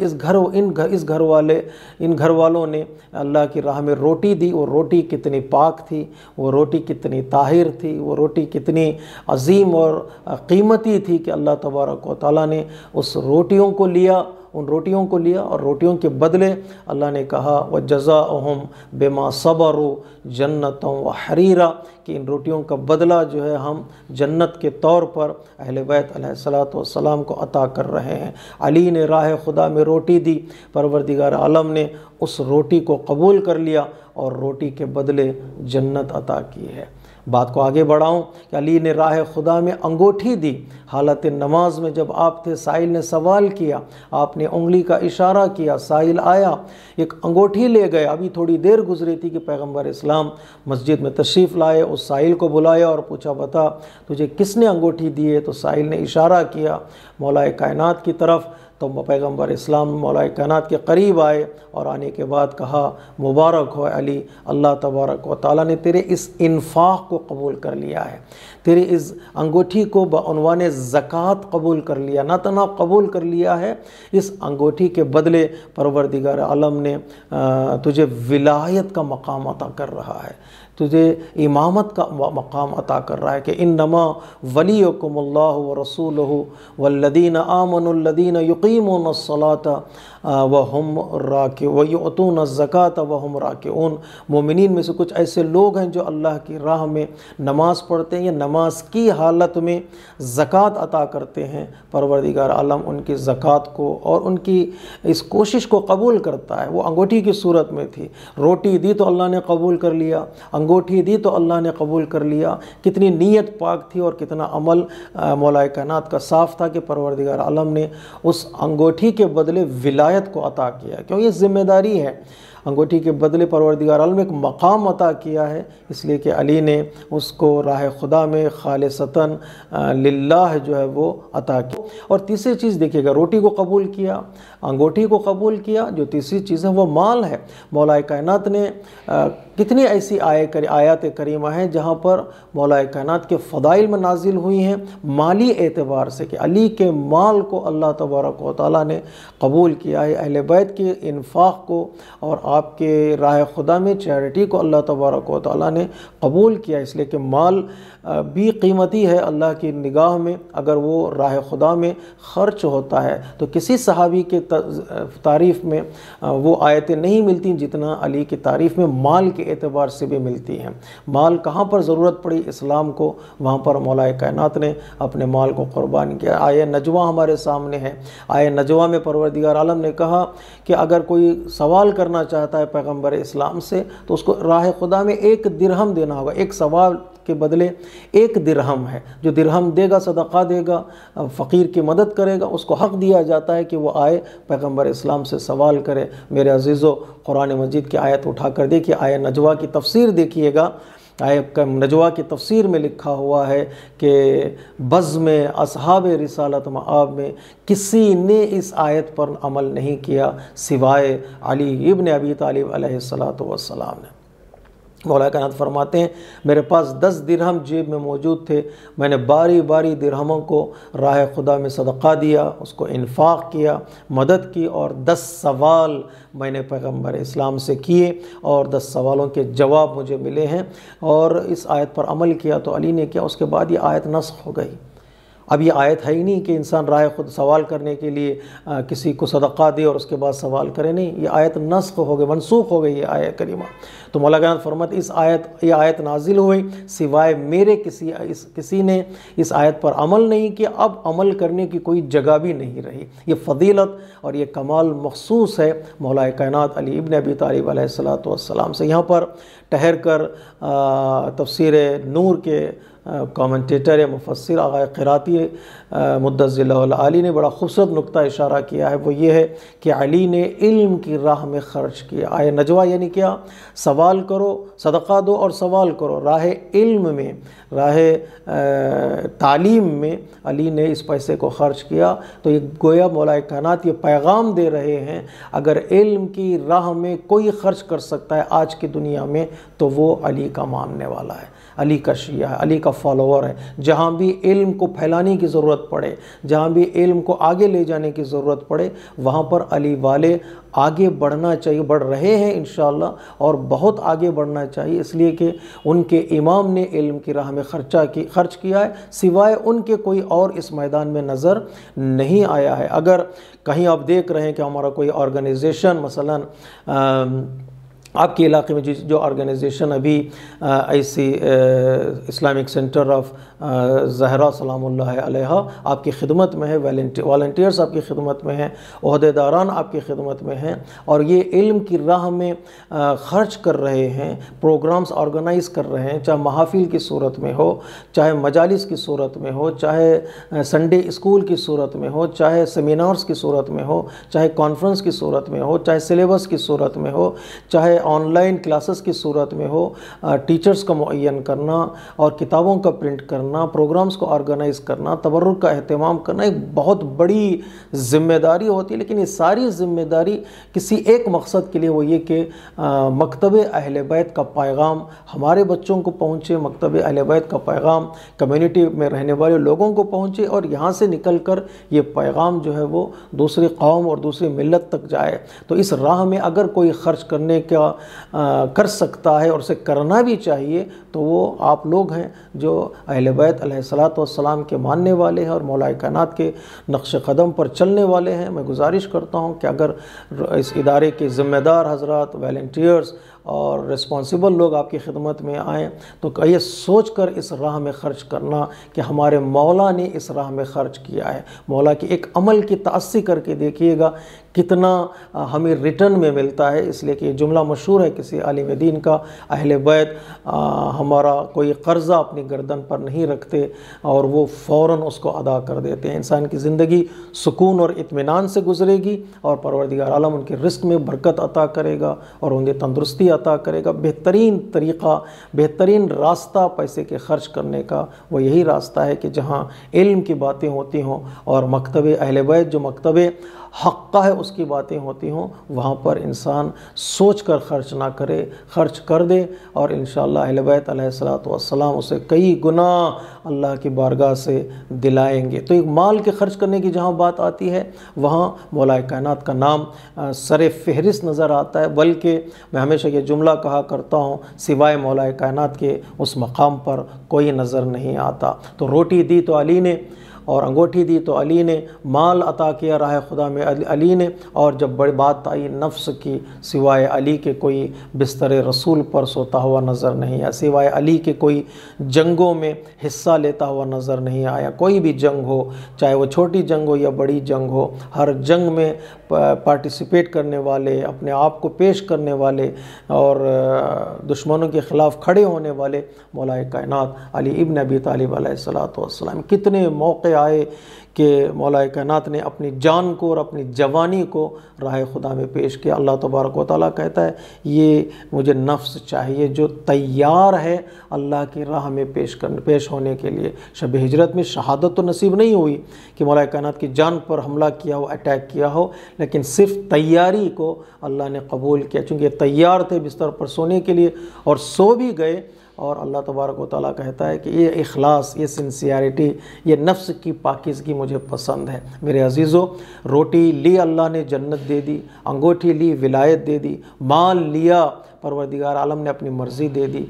A: ان گھر والوں نے اللہ کی راہ میں روٹی دی۔ وہ روٹی کتنی پاک تھی، وہ روٹی کتنی طاہر تھی، وہ روٹی کتنی عظیم اور قیمتی تھی کہ اللہ تبارک و تعالیٰ نے اس روٹیوں کو لیا، ان روٹیوں کو لیا، اور روٹیوں کے بدلے اللہ نے کہا وَجَزَاؤُهُمْ بِمَا صَبَرُوا جَنَّةً وَحَرِيرًا، کہ ان روٹیوں کا بدلہ جو ہے ہم جنت کے طور پر اہل بیت علیہ السلام کو عطا کر رہے ہیں۔ علی نے راہ خدا میں روٹی دی، پروردگار عالم نے اس روٹی کو قبول کر لیا اور روٹی کے بدلے جنت عطا کی ہے۔ بات کو آگے بڑھاؤں کہ علی نے راہ خدا میں انگوٹھی دی، حالت نماز میں جب آپ تھے، سائل نے سوال کیا، آپ نے انگلی کا اشارہ کیا، سائل آیا، ایک انگوٹھی لے گئے۔ ابھی تھوڑی دیر گزری تھی کہ پیغمبر اسلام مسجد میں تشریف لائے، اس سائل کو بلایا اور پوچھا بتا تجھے کس نے انگوٹھی دی ہے؟ تو سائل نے اشارہ کیا مولا کائنات کی طرف، تو پیغمبر اسلام مولا کائنات کے قریب آئے اور آنے کے بعد کہا مبارک ہو علی، اللہ تبارک و تعالیٰ نے تیرے اس انفاق کو قبول کر لیا ہے، تیرے اس انگوٹھی کو بعنوان زکوٰۃ قبول کر لیا، نہ تنہا قبول کر لیا ہے، اس انگوٹھی کے بدلے پروردگار عالم نے تجھے ولایت کا مقام عطا کر رہا ہے، تجھے امامت کا مقام عطا کر رہا ہے کہ انما ولیکم اللہ ورسولہ والذین آمنوا الذین یقیمون الصلاة ویؤتون الزکاة وہم راکعون، مومنین میں سے کچھ ایسے لوگ ہیں جو اللہ کی راہ میں نماز پڑھتے ہیں یا نماز کی حالت میں زکوٰۃ عطا کرتے ہیں۔ پروردگار عالم ان کی زکوٰۃ کو اور ان کی اس کوشش کو قبول کرتا ہے۔ وہ انگوٹھی کی صورت میں تھی، روٹی دی تو اللہ نے قبول کر لیا، انگوٹھی دی تو اللہ نے قبول کر لیا۔ کتنی نیت پاک تھی اور کتنا عمل مولا کائنات کا صاف تھا کہ پروردگار عالم نے اس انگوٹھی کے بدلے ولایت کو عطا کیا، کیوں یہ ذمہ داری ہے۔ انگوٹھی کے بدلے پروردگار عالم نے ایک مقام عطا کیا ہے، اس لیے کہ علی نے اس کو راہ خدا میں خالصتاً للہ جو ہے وہ عطا کیا۔ اور تیسری چیز دیکھیے گا، روٹی کو قبول کیا، انگوٹھی کو قبول کیا، جو تیسری چیز ہے وہ مال ہے۔ مولا کائنات نے کتنی ایسی آیات کریمہ ہیں جہاں پر مولا کائنات کے فضائل میں نازل ہوئی ہیں مالی اعتبار سے، کہ علی کے مال کو اللہ تبارک و تعالیٰ نے قبول کیا ہے، اہل بیت کے انفاق کو اور آپ کے راہ خدا میں چیریٹی کو اللہ تبارک و تعالیٰ نے قبول کیا، اس لیے کہ مال بھی قیمتی ہے اللہ کی نگاہ میں۔ اگر وہ راہ خدا میں خرچ ہوتا ہے تو کسی صحابی کے تعریف میں وہ آیتیں نہیں ملتی جتنا علی کی تعریف میں مال کے اعتبار سے بھی ملتی ہیں۔ مال کہاں پر ضرورت پڑی اسلام کو، وہاں پر مولا کائنات نے اپنے مال کو قربان کیا۔ آیہ نجوہ ہمارے سامنے ہے، آیہ نجوہ میں پروردگار عالم نے کہا کہ اگر کوئی سوال کرنا چاہتا ہے پیغمبر اسلام سے تو اس کو راہ خدا میں 1 درہم دینا ہوگا، ایک سوال کے بدلے 1 درہم ہے، جو درہم دے گا صدقہ دے گا، فقیر کی مدد کرے گا، اس کو حق دیا جاتا ہے کہ وہ آئے پیغمبر اسلام سے سوال کرے۔ میرے عزیزو، قرآن مجید کی آیت اٹھا کر دیکھیے، آیہ نجوہ کی تفسیر دیکھیے گا۔ آیہ نجوہ کی تفسیر میں لکھا ہوا ہے کہ بزم اصحاب رسالت مآب میں کسی نے اس آیت پر عمل نہیں کیا سوائے علی ابن ابی طالب علیہ السلام نے۔ مولا کائنات فرماتے ہیں میرے پاس 10 درہم جیب میں موجود تھے، میں نے باری باری درہموں کو راہ خدا میں صدقہ دیا، اس کو انفاق کیا، مدد کی، اور 10 سوال میں نے پیغمبر اسلام سے کیے اور 10 سوالوں کے جواب مجھے ملے ہیں، اور اس آیت پر عمل کیا تو علی نے کیا، اس کے بعد یہ آیت نسخ ہو گئی۔ اب یہ آیت ہے ہی نہیں کہ انسان راہ خود سوال کرنے کے لیے کسی کو صدقہ دے اور اس کے بعد سوال کرے، نہیں، یہ آیت نسخ ہو گئی، منسوخ ہو گئی یہ آیت کریمہ۔ تو مولا کائنات فرماتے یہ آیت نازل ہوئی سوائے میرے کسی نے اس آیت پر عمل نہیں کیا، اب عمل کرنے کی کوئی جگہ بھی نہیں رہی۔ یہ فضیلت اور یہ کمال مخصوص ہے مولا کائنات علی ابن ابی طالب علیہ السلام سے۔ یہاں پر ٹھہر کر تفسیر نور کے کامنٹیٹر یا مفسر آغا قراتی مدثر اللہ العالی نے بڑا خوبصورت نقطہ اشارہ کیا ہے، وہ یہ ہے کہ علی نے علم کی راہ میں خرچ کیا۔ آئے نجوہ یعنی کیا؟ سوال کرو، صدقہ دو اور سوال کرو، راہ علم میں، راہ تعلیم میں علی نے اس پیسے کو خرچ کیا۔ تو یہ گویا مولا کائنات یہ پیغام دے رہے ہیں، اگر علم کی راہ میں کوئی خرچ کر سکتا ہے آج کی دنیا میں تو وہ علی کا ماننے والا ہے، علی کا شیعہ ہے، علی کا فالوور ہے۔ جہاں بھی علم کو پھیلانے کی ضرورت پڑے، جہاں بھی علم کو آگے لے جانے کی ضرورت پڑے، وہاں پر علی والے آگے بڑھنا چاہیے، بڑھ رہے ہیں انشاءاللہ، اور بہت آگے بڑھنا چاہیے، اس لیے کہ ان کے امام نے علم کی راہ میں خرچ کیا ہے، سوائے ان کے کوئی اور اس میدان میں نظر نہیں آیا ہے۔ اگر کہیں آپ دیکھ رہے ہیں کہ ہمارا کوئی آرگنائزیشن مثلاً آپ کے علاقے میں جو آرگنائزیشن ابھی ایسی اسلامک سینٹر آف زہرا سلام اللہ علیہا آپ کی خدمت میں ہے، والنٹیئرز آپ کی خدمت میں ہیں، عہدیداران آپ کی خدمت میں ہیں، اور یہ علم کی راہ میں خرچ کر رہے ہیں، پروگرامز آرگنائز کر رہے ہیں، چاہے محافل کی صورت میں ہو، چاہے مجالس کی صورت میں ہو، چاہے سنڈے اسکول کی صورت میں ہو، چاہے سیمینارز کی صورت میں ہو، چاہے کانفرنس کی صورت میں ہو، چاہے سلیبس کی صورت میں ہو، چاہے آن لائن کلاسز کی صورت میں ہو، ٹیچرز کا معین کرنا اور کتابوں کا پرنٹ کرنا، پروگرامز کو آرگنائز کرنا، تبرک کا اہتمام کرنا ایک بہت بڑی ذمہ داری ہوتی ہے، لیکن یہ ساری ذمہ داری کسی ایک مقصد کے لیے، وہ یہ کہ مکتب اہل بیت کا پیغام ہمارے بچوں کو پہنچے، مکتب اہل بیت کا پیغام کمیونٹی میں رہنے والے لوگوں کو پہنچے، اور یہاں سے نکل کر یہ پیغام جو ہے وہ دوسری قوم اور دوسری ملت تک جائے۔ تو اس راہ میں اگر کوئی خرچ کرنے کا کر سکتا ہے اور اسے کرنا بھی چاہیے تو وہ آپ لوگ ہیں جو اہل بیت علیہ السلام کے ماننے والے ہیں اور مولا کائنات کے نقش قدم پر چلنے والے ہیں۔ میں گزارش کرتا ہوں کہ اگر اس ادارے کے ذمہ دار حضرات، والنٹیئرز اور رسپانسیبل لوگ آپ کی خدمت میں آئیں تو یہ سوچ کر اس راہ میں خرچ کرنا کہ ہمارے مولا نے اس راہ میں خرچ کیا ہے، مولا کے ایک عمل کی تأسی کر کے دیکھیے گا کتنا ہمیں ریٹرن میں ملتا ہے۔ اس لیے کہ یہ جملہ مشہور ہے کسی عالم دین کا، اہل بیت ہمارا کوئی قرضہ اپنی گردن پر نہیں رکھتے اور وہ فوراً اس کو ادا کر دیتے ہیں۔ انسان کی زندگی سکون اور اطمینان سے گزرے گی اور پروردگار عالم ان کے رزق میں برکت عطا کرے گا اور انہیں تندرستی عطا کرے گا۔ بہترین طریقہ، بہترین راستہ پیسے کے خرچ کرنے کا وہ یہی راستہ ہے کہ جہاں علم کی باتیں ہوتی ہوں اور مکتب اہل بیت جو مکتب حقہ ہے اس کی باتیں ہوتی ہوں، وہاں پر انسان سوچ کر خرچ نہ کرے، خرچ کر دے، اور انشاءاللہ اہل بیت علیہ السلام اسے کئی گنا اللہ کی بارگاہ سے دلائیں گے۔ تو ایک مال کے خرچ کرنے کی جہاں بات آتی ہے وہاں مولا کائنات کا نام سر فہرست نظر آتا ہے، بلکہ میں ہمیشہ یہ جملہ کہا کرتا ہوں سوائے مولا کائنات کے اس مقام پر کوئی نظر نہیں آتا۔ تو روٹی دی تو علی نے، اور انگوٹھی دی تو علی نے، مال عطا کیا راہ خدا میں علی نے، اور جب بڑی بات آئی نفس کی سوائے علی کے کوئی بستر رسول پر سوتا ہوا نظر نہیں آیا، سوائے علی کے کوئی جنگوں میں حصہ لیتا ہوا نظر نہیں آیا۔ کوئی بھی جنگ ہو، چاہے وہ چھوٹی جنگ ہو یا بڑی جنگ ہو، ہر جنگ میں پارٹیسپیٹ کرنے والے، اپنے آپ کو پیش کرنے والے اور دشمنوں کے خلاف کھڑے ہونے والے مولا کائنات علی ابن ابی طالب علیہ السلام۔ کتنے موقع آئے کہ مولا کائنات نے اپنی جان کو اور اپنی جوانی کو راہ خدا میں پیش کیا۔ اللہ تبارک و تعالیٰ کہتا ہے یہ مجھے نفس چاہیے جو تیار ہے اللہ کی راہ میں پیش ہونے کے لیے۔ شب ہجرت میں شہادت تو نصیب نہیں ہوئی کہ مولا کائنات کی جان پر حملہ کیا ہو، اٹیک کیا ہو، لیکن صرف تیاری کو اللہ نے قبول کیا، چونکہ یہ تیار تھے بستر پر سونے کے لیے اور سو بھی گئے۔ اور اللہ تبارک و تعالیٰ کہتا ہے کہ یہ اخلاص، یہ سنسیئرٹی، یہ نفس کی پاکیزگی مجھے پسند ہے۔ میرے عزیزو، روٹی لی اللہ نے جنت دے دی، انگوٹھی لی ولایت دے دی، مال لیا پروردگار عالم نے اپنی مرضی دے دی،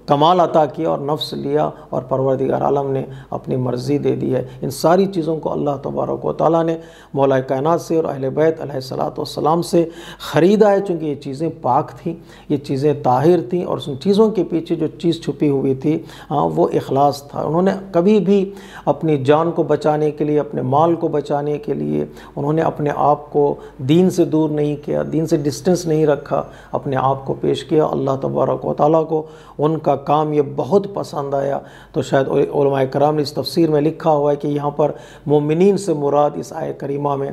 A: کمال عطا کیا، اور نفس لیا اور پروردگار عالم نے اپنی مرضی دے دی ہے۔ ان ساری چیزوں کو اللہ تبارک و تعالیٰ نے مولا کائنات سے اور اہل بیت علیہ الصلوۃ والسلام سے خریدا ہے، چونکہ یہ چیزیں پاک تھیں، یہ چیزیں طاہر تھیں، اور ان چیزوں کے پیچھے جو چیز چھپی ہوئی تھی وہ اخلاص تھا۔ انہوں نے کبھی بھی اپنی جان کو بچانے کے لیے، اپنے مال کو بچانے کے لیے انہوں نے اپنے آپ کو دین سے دور نہیں کیا، دین سے ڈسٹنس نہیں رکھا، اپنے آپ کو پیش کیا۔ اللہ تبارک و تعالیٰ کو ان کا کام یہ بہت پسند آیا۔ تو شاید علماء کرام نے اس تفسیر میں لکھا ہوا ہے کہ یہاں پر مومنین سے مراد اس آیت کریمہ میں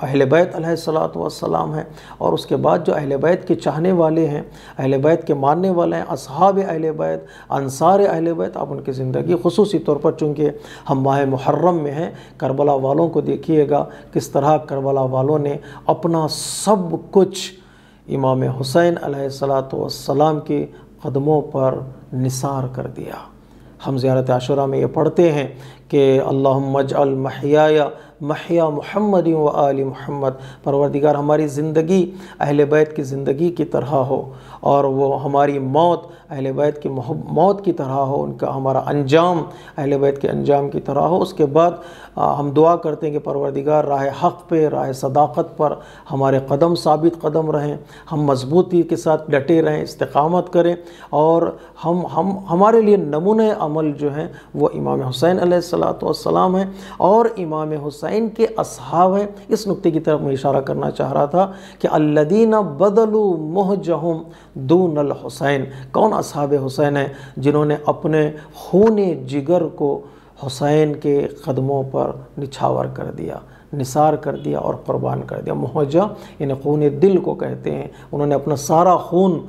A: اہل بیت علیہ الصلوۃ والسلام ہیں، اور اس کے بعد جو اہل بیت کے چاہنے والے ہیں، اہل بیت کے ماننے والے ہیں، اصحاب اہل بیت، انصار اہل بیت، آپ ان کی زندگی خصوصی طور پر چونکہ ہم ماہ محرم میں ہیں، کربلا والوں کو دیکھیے گا کس طرح کربلا والوں نے اپنا سب کچھ امام حسین علیہ الصلوۃ والسلام کے قدموں پر نثار کر دیا۔ ہم زیارت عاشورہ میں یہ پڑھتے ہیں کہ اللہم اجعل محیای محیا محمد و آل محمد، پروردگار ہماری زندگی اہل بیت کی زندگی کی طرح ہو، اور وہ ہماری موت اہل بیت کی موت کی طرح ہو، ان کا ہمارا انجام اہل بیت کے انجام کی طرح ہو۔ اس کے بعد ہم دعا کرتے ہیں کہ پروردگار راہ حق پہ، راہ صداقت پر ہمارے قدم ثابت قدم رہیں، ہم مضبوطی کے ساتھ ڈٹے رہیں، استقامت کریں، اور ہمارے لیے نمونہ عمل جو ہیں وہ امام حسین علیہ الصلوۃ والسلام ہیں اور امام حسین کے اصحاب ہیں۔ اس نقطے کی طرف میں اشارہ کرنا چاہ رہا تھا کہ الذین بدلوا مہجہم دون الحسین، کون اصحاب حسین ہیں جنہوں نے اپنے خون جگر کو حسین کے قدموں پر نچھاور کر دیا، نثار کر دیا اور قربان کر دیا۔ مہجہ یعنی خون دل کو کہتے ہیں۔ انہوں نے اپنا سارا خون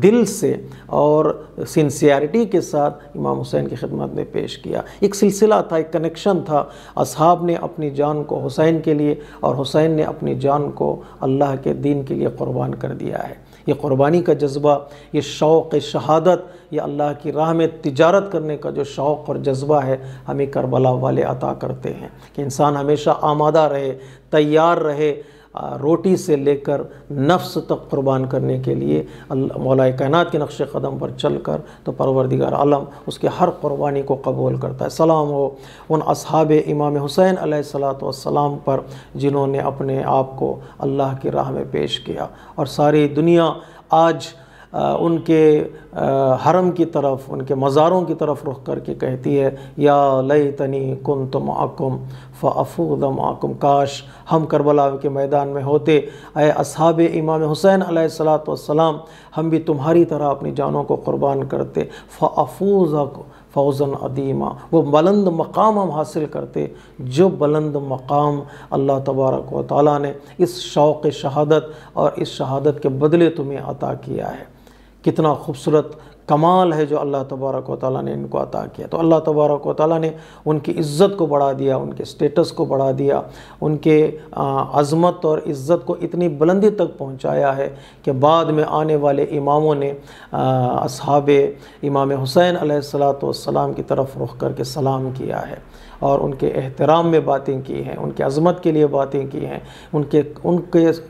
A: دل سے اور سنسیئرٹی کے ساتھ امام حسین کی خدمت میں پیش کیا۔ ایک سلسلہ تھا، ایک کنیکشن تھا، اصحاب نے اپنی جان کو حسین کے لیے اور حسین نے اپنی جان کو اللہ کے دین کے لیے قربان کر دیا ہے۔ یہ قربانی کا جذبہ، یہ شوق شہادت، یہ اللہ کی راہ میں تجارت کرنے کا جو شوق اور جذبہ ہے، ہمیں کربلا والے عطا کرتے ہیں کہ انسان ہمیشہ آمادہ رہے، تیار رہے، روٹی سے لے کر نفس تک قربان کرنے کے لیے مولا کائنات کے نقش قدم پر چل کر، تو پروردگار عالم اس کے ہر قربانی کو قبول کرتا ہے۔ سلام ہو ان اصحاب امام حسین علیہ الصلوۃ والسلام پر جنہوں نے اپنے آپ کو اللہ کی راہ میں پیش کیا، اور ساری دنیا آج ان کے حرم کی طرف، ان کے مزاروں کی طرف رخ کر کے کہتی ہے یا لیتنی کنت معکم فافوز معکم، کاش ہم کربلا کے میدان میں ہوتے، اے اصحاب امام حسین علیہ الصلوۃ والسلام، ہم بھی تمہاری طرح اپنی جانوں کو قربان کرتے، فافوز فوزاً عظیما، وہ بلند مقام ہم حاصل کرتے جو بلند مقام اللہ تبارک و تعالیٰ نے اس شوق شہادت اور اس شہادت کے بدلے تمہیں عطا کیا ہے۔ کتنا خوبصورت کمال ہے جو اللہ تبارک و تعالیٰ نے ان کو عطا کیا۔ تو اللہ تبارک و تعالیٰ نے ان کی عزت کو بڑھا دیا، ان کے سٹیٹس کو بڑھا دیا، ان کے عظمت اور عزت کو اتنی بلندی تک پہنچایا ہے کہ بعد میں آنے والے اماموں نے اصحاب امام حسین علیہ الصلوۃ والسلام کی طرف رخ کر کے سلام کیا ہے، اور ان کے احترام میں باتیں کی ہیں، ان کے عظمت کے لیے باتیں کی ہیں، ان کے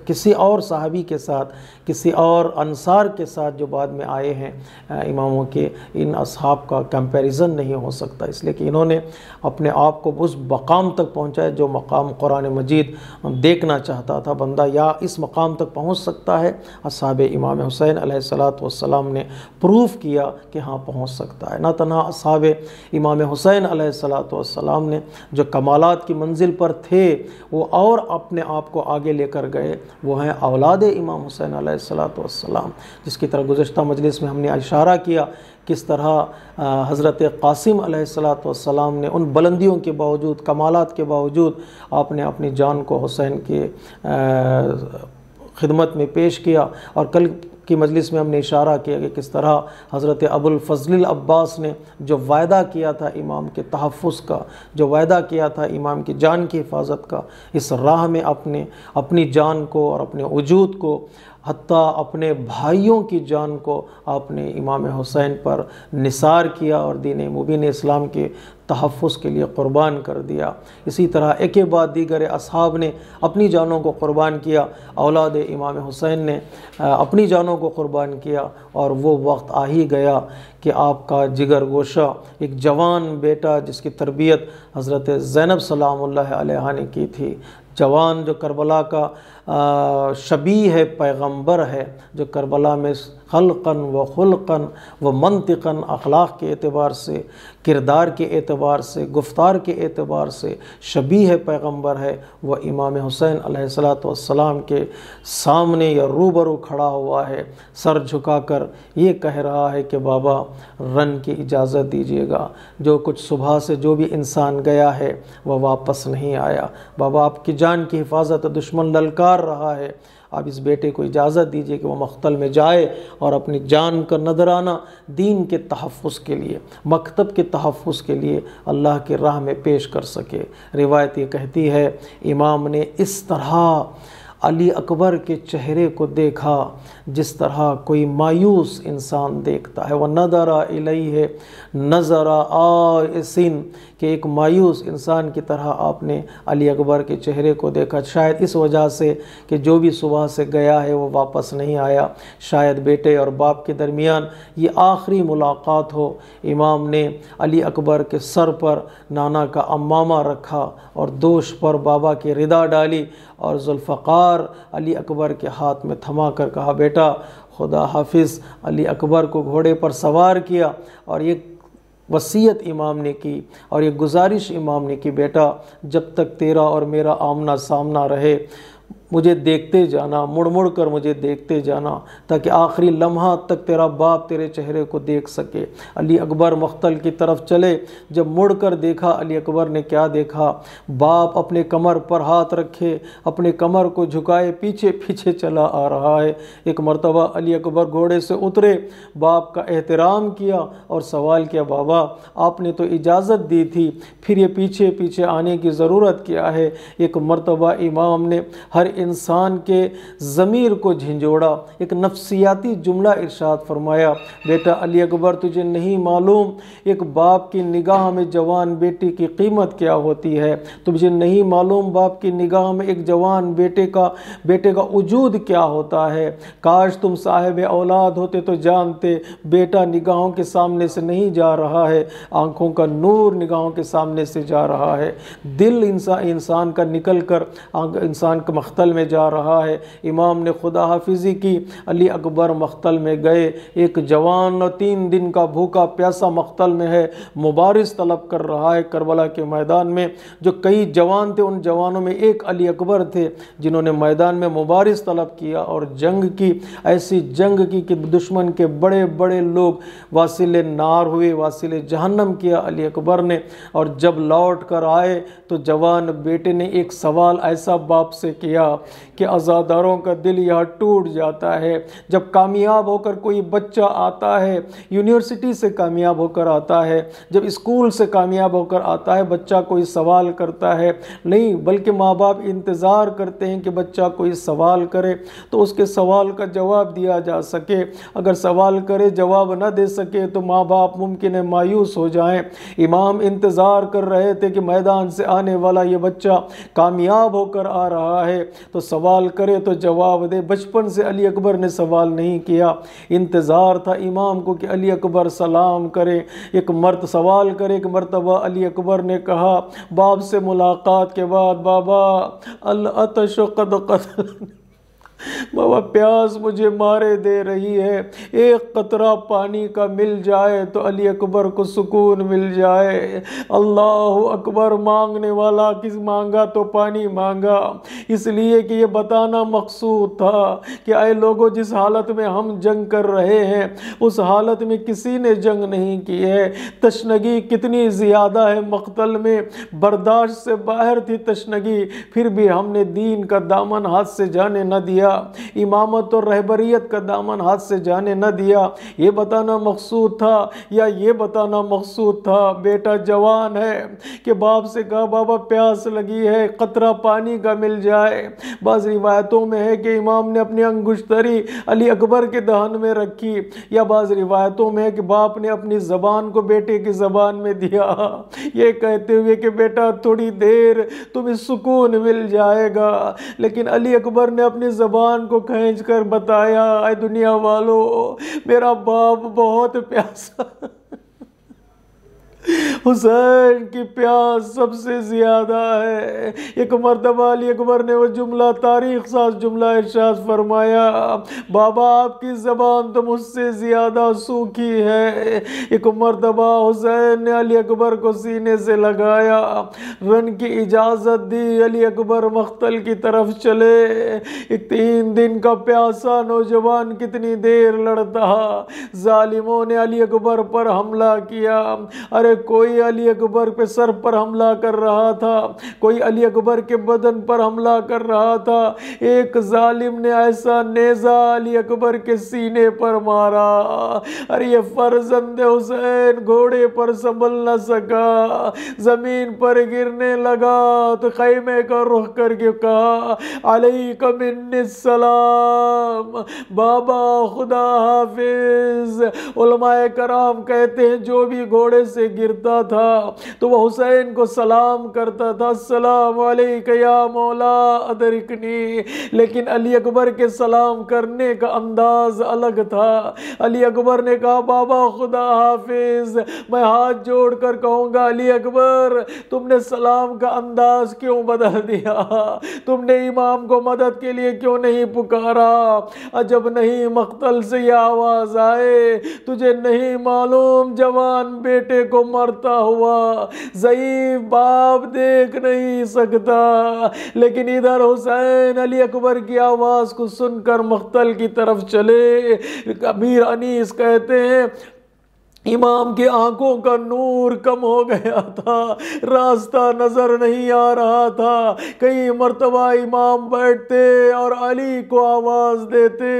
A: کسی اور صحابی کے ساتھ، کسی اور انصار کے ساتھ جو بعد میں آئے ہیں اماموں کے، ان اصحاب کا کمپیریزن نہیں ہو سکتا، اس لیے کہ انہوں نے اپنے آپ کو اس مقام تک پہنچایا جو مقام قرآن مجید دیکھنا چاہتا تھا بندہ، یا اس مقام تک پہنچ سکتا ہے۔ اصحاب امام حسین علیہ الصلوۃ والسلام نے پروف کیا کہ ہاں پہنچ سکتا ہے۔ نہ تنہا اصحاب امام حسین علیہ الصلوۃ والسلام نے جو کمالات کی منزل پر تھے وہ اور اپنے آپ کو آگے لے کر گئے، وہ ہیں اولاد امام حسین علیہ الصلوۃ والسلام، جس کی طرح گزشتہ مجلس میں ہم نے اشارہ کیا کس طرح حضرت قاسم علیہ الصلوۃ والسلام نے ان بلندیوں کے باوجود، کمالات کے باوجود، آپ نے اپنی جان کو حسین کے خدمت میں پیش کیا، اور کل کی مجلس میں ہم نے اشارہ کیا کہ کس طرح حضرت ابوالفضل العباس نے جو وعدہ کیا تھا امام کے تحفظ کا، جو وعدہ کیا تھا امام کی جان کی حفاظت کا، اس راہ میں اپنی جان کو اور اپنے وجود کو، حتیٰ اپنے بھائیوں کی جان کو آپ نے امام حسین پر نثار کیا اور دین مبین اسلام کے تحفظ کے لیے قربان کر دیا۔ اسی طرح ایک کے بعد دیگر اصحاب نے اپنی جانوں کو قربان کیا، اولاد امام حسین نے اپنی جانوں کو قربان کیا، اور وہ وقت آ ہی گیا کہ آپ کا جگر گوشہ ایک جوان بیٹا جس کی تربیت حضرت زینب سلام اللہ علیہا نے کی تھی، جوان جو کربلا کا شبیہ ہے، پیغمبر ہے، جو کربلا میں خلقاً و خلقاً و منطقاً، اخلاق کے اعتبار سے، کردار کے اعتبار سے، گفتار کے اعتبار سے شبیہ پیغمبر ہے، وہ امام حسین علیہ السلام کے سامنے یا روبرو کھڑا ہوا ہے، سر جھکا کر یہ کہہ رہا ہے کہ بابا رن کی اجازت دیجیے گا، جو کچھ صبح سے جو بھی انسان گیا ہے وہ واپس نہیں آیا، بابا آپ کی جان کی حفاظت دشمن للکار رہا ہے، آپ اس بیٹے کو اجازت دیجئے کہ وہ مقتل میں جائے اور اپنی جان کا نذرانہ دین کے تحفظ کے لیے، مکتب کے تحفظ کے لیے اللہ کی راہ میں پیش کر سکے۔ روایت یہ کہتی ہے امام نے اس طرح علی اکبر کے چہرے کو دیکھا جس طرح کوئی مایوس انسان دیکھتا ہے، وَنَظَرَ إِلَيْهِ نَظَرَ آئِسٍ، کہ ایک مایوس انسان کی طرح آپ نے علی اکبر کے چہرے کو دیکھا، شاید اس وجہ سے کہ جو بھی صبح سے گیا ہے وہ واپس نہیں آیا، شاید بیٹے اور باپ کے درمیان یہ آخری ملاقات ہو۔ امام نے علی اکبر کے سر پر نانا کا عمامہ رکھا اور دوش پر بابا کی ردا ڈالی اور ذوالفقار علی اکبر کے ہاتھ میں تھما کر کہا بیٹا خدا حافظ۔ علی اکبر کو گھوڑے پر سوار کیا اور یہ وصیت امام نے کی اور یہ گزارش امام نے کی، بیٹا جب تک تیرا اور میرا آمنا سامنا رہے مجھے دیکھتے جانا، مڑ مڑ کر مجھے دیکھتے جانا، تاکہ آخری لمحہ تک تیرا باپ تیرے چہرے کو دیکھ سکے۔ علی اکبر مقتل کی طرف چلے، جب مڑ کر دیکھا علی اکبر نے کیا دیکھا، باپ اپنے کمر پر ہاتھ رکھے اپنے کمر کو جھکائے پیچھے پیچھے چلا آ رہا ہے۔ ایک مرتبہ علی اکبر گھوڑے سے اترے، باپ کا احترام کیا اور سوال کیا بابا آپ نے تو اجازت دی تھی، پھر یہ پیچھے پیچھے آنے کی ضرورت کیا ہے؟ ایک مرتبہ امام نے ہر انسان کے ضمیر کو جھنجھوڑا، ایک نفسیاتی جملہ ارشاد فرمایا، بیٹا علی اکبر تجھے نہیں معلوم ایک باپ کی نگاہ میں جوان بیٹی کی قیمت کیا ہوتی ہے، تجھے نہیں معلوم باپ کی نگاہ میں ایک جوان بیٹے کا وجود کیا ہوتا ہے، کاش تم صاحب اولاد ہوتے تو جانتے بیٹا نگاہوں کے سامنے سے نہیں جا رہا ہے، آنکھوں کا نور نگاہوں کے سامنے سے جا رہا ہے، دل انسان کا نکل کر انسان کے مقتل میں جا رہا ہے۔ امام نے خدا حافظی کی، علی اکبر مقتل میں گئے، ایک جوان 3 دن کا بھوکا پیاسا مقتل میں ہے، مبارز طلب کر رہا ہے کربلا کے میدان میں، جو کئی جوان تھے ان جوانوں میں ایک علی اکبر تھے جنہوں نے میدان میں مبارز طلب کیا اور جنگ کی، ایسی جنگ کی کہ دشمن کے بڑے بڑے لوگ واصل نار ہوئے، واصل جہنم کیا علی اکبر نے، اور جب لوٹ کر آئے تو جوان بیٹے نے ایک سوال ایسا باپ سے کیا کہ عزاداروں کا دل یہاں ٹوٹ جاتا ہے۔ جب کامیاب ہو کر کوئی بچہ آتا ہے، یونیورسٹی سے کامیاب ہو کر آتا ہے، جب اسکول سے کامیاب ہو کر آتا ہے، بچہ کوئی سوال کرتا ہے نہیں، بلکہ ماں باپ انتظار کرتے ہیں کہ بچہ کوئی سوال کرے تو اس کے سوال کا جواب دیا جا سکے، اگر سوال کرے جواب نہ دے سکے تو ماں باپ ممکن ہے مایوس ہو جائیں۔ امام انتظار کر رہے تھے کہ میدان سے آنے والا یہ بچہ کامیاب ہو کر آ رہا ہے تو سوال کرے تو جواب دے۔ بچپن سے علی اکبر نے سوال نہیں کیا، انتظار تھا امام کو کہ علی اکبر سلام کرے، ایک مرد سوال کرے۔ ایک مرتبہ علی اکبر نے کہا باپ سے ملاقات کے بعد، بابا العطش قد قتل، بابا پیاس مجھے مارے دے رہی ہے، ایک قطرہ پانی کا مل جائے تو علی اکبر کو سکون مل جائے۔ اللہ اکبر، مانگنے والا کس مانگا تو پانی مانگا، اس لیے کہ یہ بتانا مقصود تھا کہ اے لوگوں جس حالت میں ہم جنگ کر رہے ہیں اس حالت میں کسی نے جنگ نہیں کی ہے، تشنگی کتنی زیادہ ہے، مقتل میں برداشت سے باہر تھی تشنگی، پھر بھی ہم نے دین کا دامن ہاتھ سے جانے نہ دیا، دیا، امامت اور رہبریت کا دامن ہاتھ سے جانے نہ دیا، یہ بتانا مقصود تھا یا یہ بتانا مقصود تھا؟ بیٹا جوان ہے کہ باپ سے کہا بابا پیاس لگی ہے، قطرہ پانی کا مل جائے۔ بعض روایتوں میں ہے کہ امام نے اپنی انگشتری علی اکبر کے دہن میں رکھی، یا بعض روایتوں میں ہے کہ باپ نے اپنی زبان کو بیٹے کی زبان میں دیا، یہ کہتے ہوئے کہ بیٹا تھوڑی دیر تمہیں سکون مل جائے گا۔ لیکن علی اکبر نے اپنی زبان کو کھینچ کر بتایا، اے دنیا والو، میرا باپ بہت پیاسا، حسین کی پیاس سب سے زیادہ ہے۔ ایک مرتبہ علی اکبر نے وہ جملہ، تاریخ ساز جملہ ارشاد فرمایا، بابا آپ کی زبان تو مجھ سے زیادہ سوکھی ہے۔ ایک مرتبہ حسین نے علی اکبر کو سینے سے لگایا، رن کی اجازت دی، علی اکبر مقتل کی طرف چلے۔ ایک 3 دن کا پیاسا نوجوان کتنی دیر لڑتا، ظالموں نے علی اکبر پر حملہ کیا۔ ارے کوئی علی اکبر پہ سر پر حملہ کر رہا تھا، کوئی علی اکبر کے بدن پر حملہ کر رہا تھا، ایک ظالم نے ایسا نیزہ علی اکبر کے سینے پر مارا، ارے یہ فرزند حسین گھوڑے پر سنبھل نہ سکا، زمین پر گرنے لگا تو خیمے کا رخ کر کے کہا، علیک منی السلام، بابا خدا حافظ۔ علماء کرام کہتے ہیں جو بھی گھوڑے سے گرتا تھا تو وہ حسین کو سلام کرتا تھا، السلام علیک یا مولا ادرکنی، لیکن علی اکبر کے سلام کرنے کا انداز الگ تھا۔ علی اکبر نے کہا بابا خدا حافظ، میں ہاتھ جوڑ کر کہوں گا علی اکبر تم نے سلام کا انداز کیوں بدل دیا، تم نے امام کو مدد کے لیے کیوں نہیں پکارا؟ عجب نہیں مقتل سے یہ آواز آئے، تجھے نہیں معلوم جوان بیٹے کو مرتا ہوا ضعیف باپ دیکھ نہیں سکتا، لیکن ادھر حسین علی اکبر کی آواز کو سن کر مقتل کی طرف چلے۔ امیر انیس کہتے ہیں امام کی آنکھوں کا نور کم ہو گیا تھا، راستہ نظر نہیں آ رہا تھا، کئی مرتبہ امام بیٹھتے اور علی کو آواز دیتے،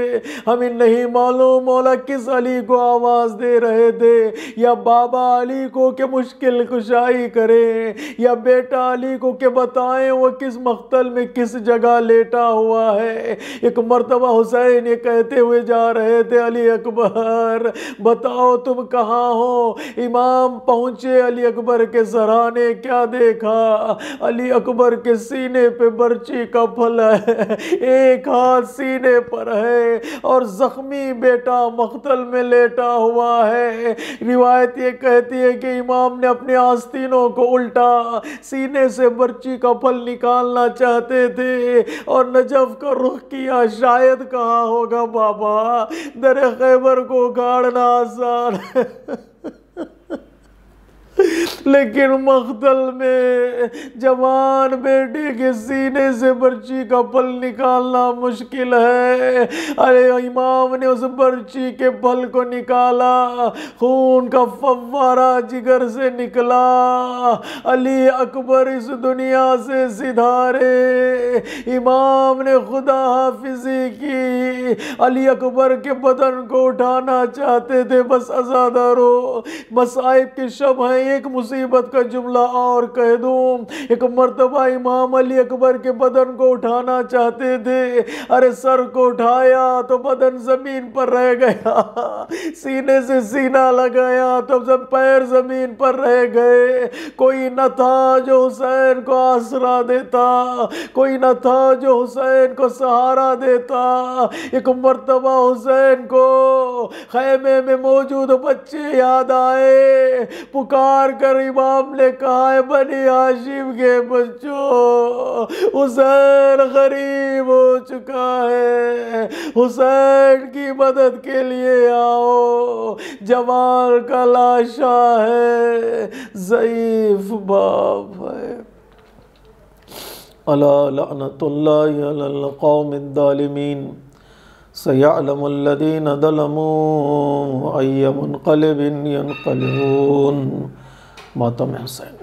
A: ہمیں نہیں معلوم مولا کس علی کو آواز دے رہے تھے، یا بابا علی کو کہ مشکل کشائی کریں، یا بیٹا علی کو کہ بتائیں وہ کس مقتل میں کس جگہ لیٹا ہوا ہے۔ ایک مرتبہ حسین یہ کہتے ہوئے جا رہے تھے، علی اکبر بتاؤ تم کہاں ہو؟ امام پہنچے، علی اکبر کے سرانے کیا دیکھا، علی اکبر کے سینے پہ برچی کا پھل ہے، ایک ہاتھ سینے پر ہے اور زخمی بیٹا مقتل میں لیٹا ہوا ہے۔ روایت یہ کہتی ہے کہ امام نے اپنے آستینوں کو الٹا سینے سے برچی کا پھل نکالنا چاہتے تھے اور نجف کا رخ کیا، شاید کہا ہوگا بابا در خیبر کو اکھاڑنا آسان ہے لیکن مقتل میں جوان بیٹے کے سینے سے برچی کا پھل نکالنا مشکل ہے۔ ارے امام نے اس برچی کے پھل کو نکالا، خون کا فوارہ جگر سے نکلا، علی اکبر اس دنیا سے سدھارے۔ امام نے خدا حافظی کی، علی اکبر کے بدن کو اٹھانا چاہتے تھے، بس ازادارو مصائب کی شب ہے۔ ایک مصیبت کا جملہ اور کہہ دوں، ایک مرتبہ امام علی اکبر کے بدن کو اٹھانا چاہتے تھے، ارے سر کو اٹھایا تو بدن زمین پر رہ گیا، سینے سے سینہ لگایا تو سب پیر زمین پر رہ گئے، کوئی نہ تھا جو حسین کو آسرا دیتا، کوئی نہ تھا جو حسین کو سہارا دیتا۔ ایک مرتبہ حسین کو خیمے میں موجود بچے یاد آئے، پکار کر امام نے کہا، ہے بنی ہاشم کے بچوں، حسین غریب ہو چکا ہے، حسین کی مدد کے لیے آؤ، جوان کا لاشا ہے، ضعیف باپ ہے۔ الا لعنت اللہ علی القوم الظالمین، سیعلم الذین ظلموا ای منقلب ینقلبون۔ ماتم حسین۔